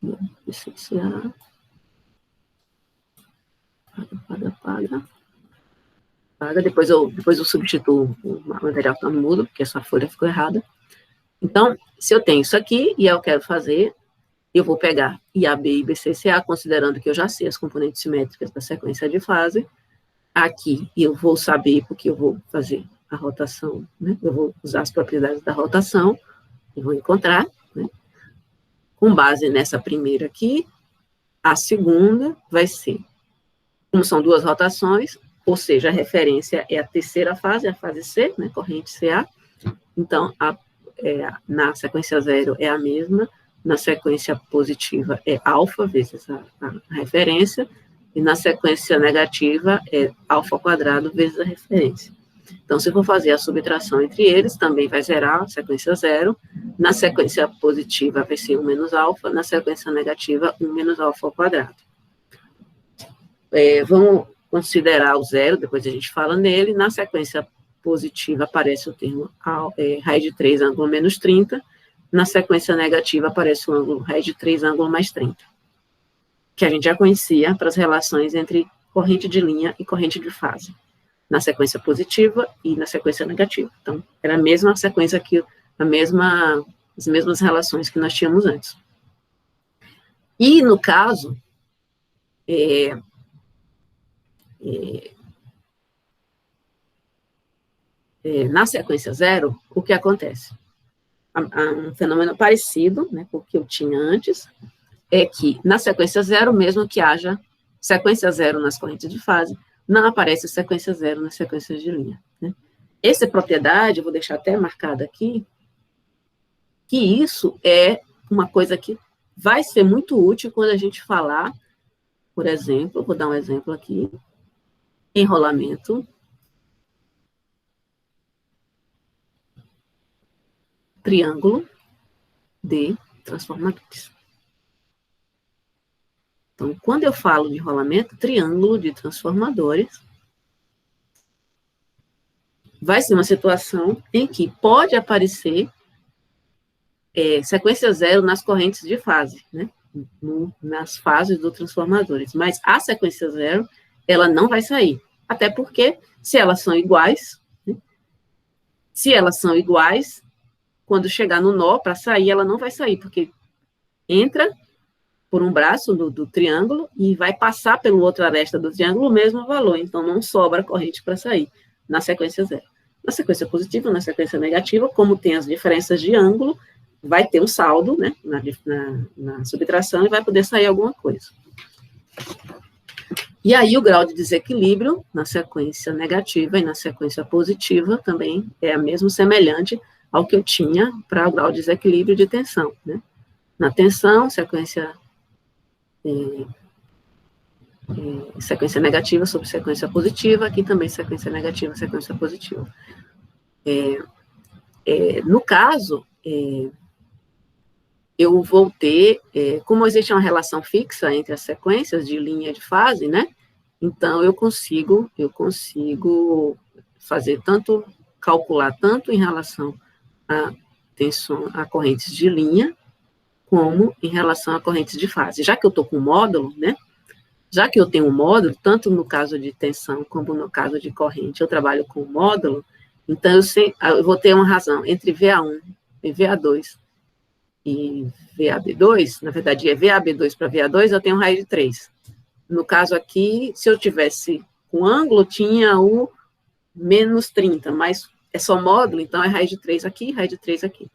IAB, IBC e CA. Apaga. Depois eu substituo o material que está no mudo, porque essa folha ficou errada. Então, se eu tenho isso aqui e eu quero fazer, eu vou pegar IAB, IBC e CA, considerando que eu já sei as componentes simétricas da sequência de fase. Aqui eu vou saber, porque eu vou fazer a rotação, né? Eu vou usar as propriedades da rotação e vou encontrar, né? Com base nessa primeira aqui, a segunda vai ser, como são duas rotações, ou seja, a referência é a terceira fase, a fase C, né? Corrente CA. Então, na sequência zero é a mesma, na sequência positiva é alfa vezes a referência, e na sequência negativa é alfa ao quadrado vezes a referência. Então, se eu for fazer a subtração entre eles, também vai zerar a sequência zero, na sequência positiva vai ser 1 menos alfa, na sequência negativa 1 menos alfa ao quadrado. Vamos considerar o zero, depois a gente fala nele, na sequência positiva aparece o termo raiz de 3 ângulo menos 30, na sequência negativa aparece o ângulo raiz de 3 ângulo mais 30, que a gente já conhecia para as relações entre corrente de linha e corrente de fase, na sequência positiva e na sequência negativa. Então, era a mesma sequência que, as mesmas relações que nós tínhamos antes. E, no caso, na sequência zero, o que acontece? Um fenômeno parecido, né, com o que eu tinha antes, é que na sequência zero, mesmo que haja sequência zero nas correntes de fase, não aparece sequência zero nas sequências de linha, né? Essa propriedade, eu vou deixar até marcada aqui, que isso é uma coisa que vai ser muito útil quando a gente falar, por exemplo, vou dar um exemplo aqui, enrolamento, triângulo de transformadores. Então, quando eu falo de enrolamento, triângulo de transformadores, vai ser uma situação em que pode aparecer sequência zero nas correntes de fase, né? Nas fases dos transformadores. Mas a sequência zero, ela não vai sair. Até porque, se elas são iguais, né? Se elas são iguais, quando chegar no nó, para sair, ela não vai sair, porque entra por um braço do triângulo e vai passar pelo outro aresta do triângulo o mesmo valor, então não sobra corrente para sair na sequência zero. Na sequência positiva, na sequência negativa, como tem as diferenças de ângulo, vai ter um saldo, né, na subtração e vai poder sair alguma coisa. E aí o grau de desequilíbrio na sequência negativa e na sequência positiva também é mesmo semelhante ao que eu tinha para o grau de desequilíbrio de tensão, né? Na tensão, sequência negativa sobre sequência positiva, aqui também sequência negativa, sequência positiva. No caso, eu vou ter, como existe uma relação fixa entre as sequências de linha e de fase, né? Então, eu consigo fazer calcular tanto em relação a correntes de linha, como em relação a correntes de fase. Já que eu estou com módulo, né? Já que eu tenho um módulo, tanto no caso de tensão como no caso de corrente, eu trabalho com módulo, então eu vou ter uma razão entre VA1 e VA2 e VAB2, na verdade é VAB2 para VA2, eu tenho raiz de 3. No caso aqui, se eu tivesse com ângulo, tinha o menos 30, mas é só módulo, então é raiz de 3 aqui, raiz de 3 aqui.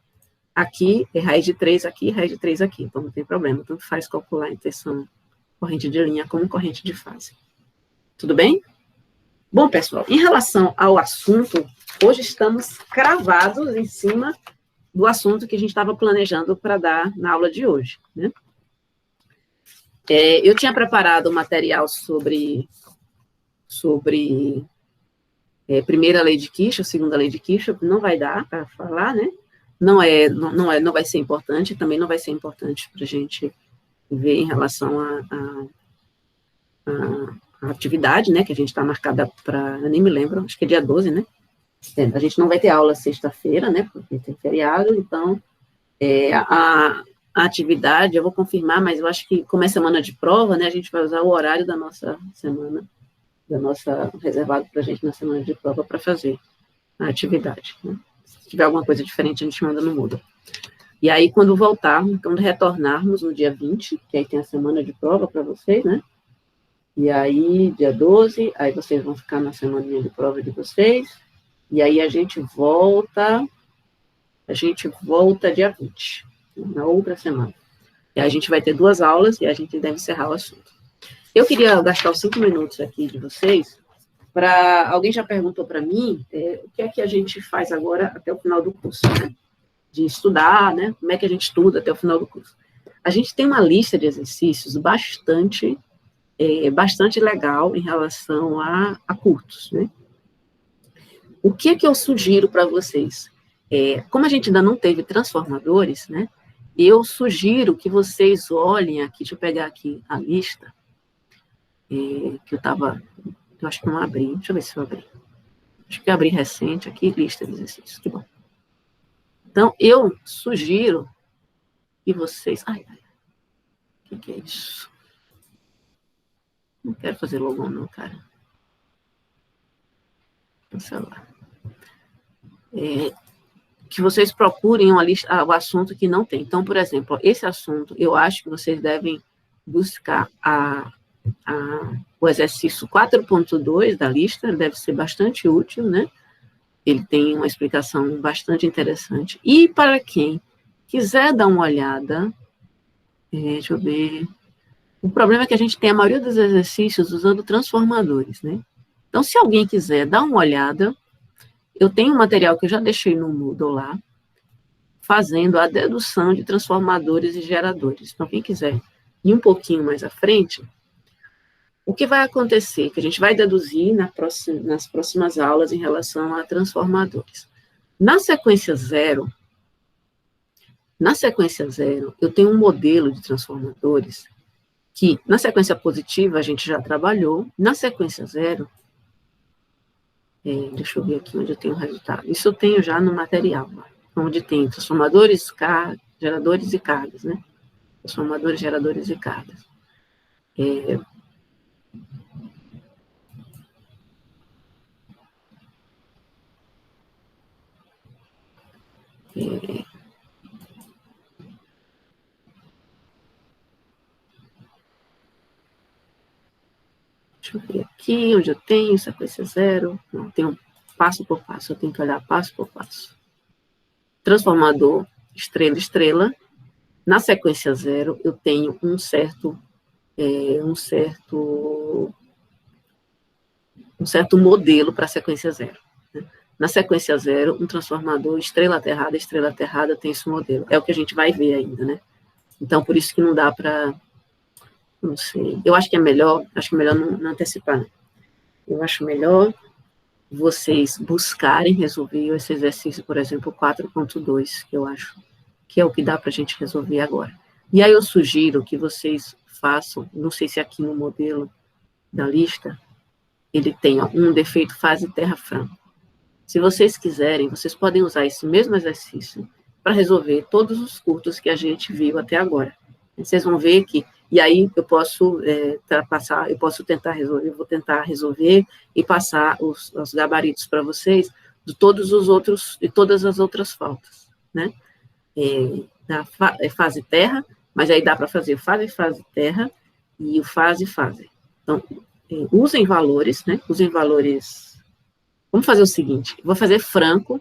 Aqui é raiz de 3 aqui, raiz de 3 aqui, então não tem problema, tanto faz calcular em tensão corrente de linha como corrente de fase. Tudo bem? Bom, pessoal, em relação ao assunto, hoje estamos cravados em cima do assunto que a gente estava planejando para dar na aula de hoje, né? Eu tinha preparado um material sobre primeira lei de Kirchhoff, segunda lei de Kirchhoff, não vai dar para falar, né? Não vai ser importante, também não vai ser importante para a gente ver em relação à atividade, né, que a gente está marcada para, eu nem me lembro, acho que é dia 12, né? A gente não vai ter aula sexta-feira, né, porque tem feriado, então, a atividade, eu vou confirmar, mas eu acho que, como é semana de prova, né, a gente vai usar o horário da nossa semana, reservado para a gente na semana de prova para fazer a atividade, né? Se tiver alguma coisa diferente, a gente manda no Moodle. E aí, quando retornarmos no dia 20, que aí tem a semana de prova para vocês, né? E aí, dia 12, aí vocês vão ficar na semaninha de prova de vocês. E aí a gente volta dia 20, na outra semana. E aí a gente vai ter 2 aulas e a gente deve encerrar o assunto. Eu queria gastar os 5 minutos aqui de vocês para... Alguém já perguntou para mim o que é que a gente faz agora até o final do curso, né? De estudar, né? Como é que a gente estuda até o final do curso. A gente tem uma lista de exercícios bastante legal em relação a curtos, né? O que é que eu sugiro para vocês? Como a gente ainda não teve transformadores, né? Eu sugiro que vocês olhem aqui, deixa eu pegar aqui a lista, que eu acho que não abri, deixa eu ver se eu abri. Acho que eu abri recente aqui, lista de exercícios, que bom. Então, eu sugiro que vocês... o que é isso? Não quero fazer logo não, cara. Cancelar. Que vocês procurem uma lista, o assunto que não tem. Então, por exemplo, esse assunto, eu acho que vocês devem buscar o exercício 4.2 da lista, ele deve ser bastante útil, né? Ele tem uma explicação bastante interessante. E para quem quiser dar uma olhada, deixa eu ver... O problema é que a gente tem a maioria dos exercícios usando transformadores, né? Então, se alguém quiser dar uma olhada, eu tenho um material que eu já deixei no Moodle lá, fazendo a dedução de transformadores e geradores. Então, quem quiser ir um pouquinho mais à frente, o que vai acontecer? Que a gente vai deduzir nas próximas aulas em relação a transformadores. Na sequência zero, eu tenho um modelo de transformadores que, na sequência positiva, a gente já trabalhou. Na sequência zero, deixa eu ver aqui onde eu tenho o resultado. Isso eu tenho já no material, onde tem transformadores, geradores e cargas, né? Transformadores, geradores e cargas. Deixa eu ver aqui onde eu tenho sequência zero. Não, tem um passo por passo, eu tenho que olhar passo por passo. Transformador, estrela, estrela. Na sequência zero, eu tenho um certo modelo para a sequência zero. Né? Na sequência zero, um transformador estrela aterrada, tem esse modelo. É o que a gente vai ver ainda, né? Então, por isso que não dá para... Não sei. Eu acho que é melhor não antecipar, né? Eu acho melhor vocês buscarem resolver esse exercício, por exemplo, 4.2, que eu acho que é o que dá para a gente resolver agora. E aí eu sugiro que vocês façam, não sei se aqui no modelo da lista, ele tem um defeito fase terra franco. Se vocês quiserem, vocês podem usar esse mesmo exercício para resolver todos os curtos que a gente viu até agora. Vocês vão ver que, e aí eu posso eu posso tentar resolver, eu vou tentar resolver e passar os gabaritos para vocês de todas as outras faltas, né? Da fase terra, mas aí dá para fazer fase terra e o fase. Então, usem valores, né? Usem valores. Vamos fazer o seguinte, vou fazer franco,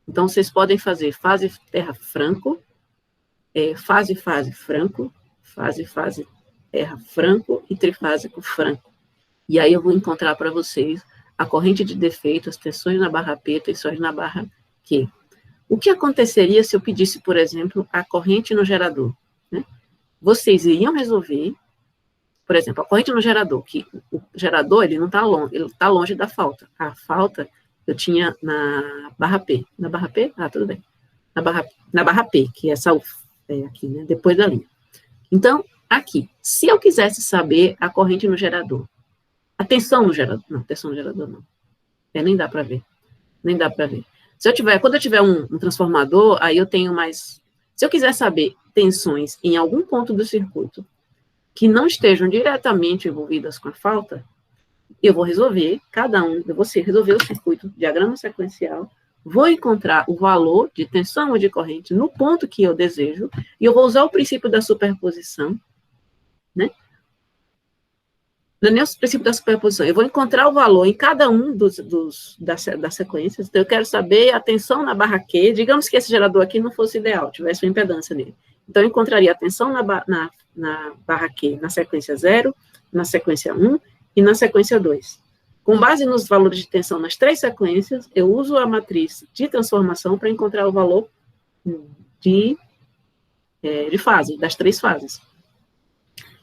então vocês podem fazer fase terra franco, fase franco, fase terra franco e trifásico franco. E aí eu vou encontrar para vocês a corrente de defeito, as tensões na barra P, tensões na barra Q. O que aconteceria se eu pedisse, por exemplo, a corrente no gerador? Né? Vocês iriam resolver, por exemplo, a corrente no gerador, que o gerador ele não está longe, ele está longe da falta. A falta eu tinha na barra P. Na barra P? Ah, tudo bem. Na barra P, que é essa aqui, né? Depois da linha. Então, aqui, se eu quisesse saber a corrente no gerador, a tensão no gerador, não, tensão no gerador não. Nem dá para ver. Quando eu tiver um transformador, aí eu tenho mais... Se eu quiser saber tensões em algum ponto do circuito que não estejam diretamente envolvidas com a falta, eu vou resolver resolver o circuito, diagrama sequencial, vou encontrar o valor de tensão ou de corrente no ponto que eu desejo, e eu vou usar o princípio da superposição, né? Não é nem o princípio da superposição. Eu vou encontrar o valor em cada um das sequências. Então, eu quero saber a tensão na barra Q. Digamos que esse gerador aqui não fosse ideal, tivesse uma impedância nele. Então, eu encontraria a tensão na barra Q na sequência 0, na sequência 1 e na sequência 2. Com base nos valores de tensão nas 3 sequências, eu uso a matriz de transformação para encontrar o valor de fase, das 3 fases.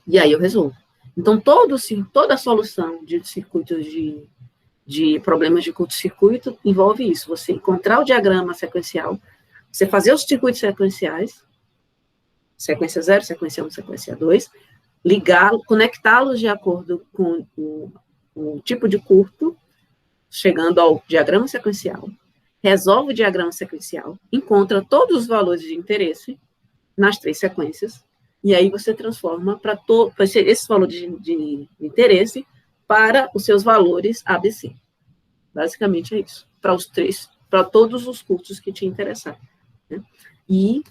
E aí eu resolvo. Então, toda a solução de circuitos de problemas de curto-circuito envolve isso. Você encontrar o diagrama sequencial, você fazer os circuitos sequenciais, sequência 0, sequência 1, sequência 2, conectá-los de acordo com o tipo de curto, chegando ao diagrama sequencial, resolve o diagrama sequencial, encontra todos os valores de interesse nas 3 sequências, e aí você transforma para esses valores de interesse para os seus valores ABC. Basicamente é isso. Para todos os cursos que te interessar. Né? E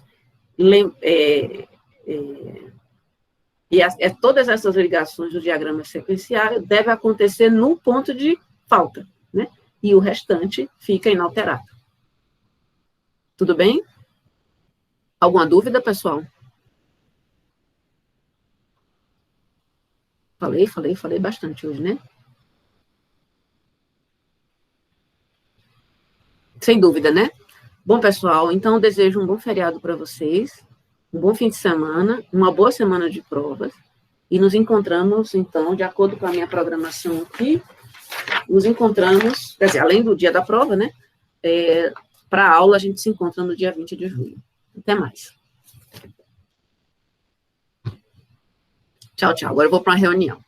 todas essas ligações do diagrama sequencial devem acontecer no ponto de falta, né? E o restante fica inalterado. Tudo bem? Alguma dúvida, pessoal? Falei bastante hoje, né? Sem dúvida, né? Bom, pessoal, então eu desejo um bom feriado para vocês, um bom fim de semana, uma boa semana de provas, e nos encontramos, então, de acordo com a minha programação aqui, nos encontramos, quer dizer, além do dia da prova, né? Para a aula, a gente se encontra no dia 20 de julho. Até mais. Tchau, tchau. Agora eu vou para uma reunião.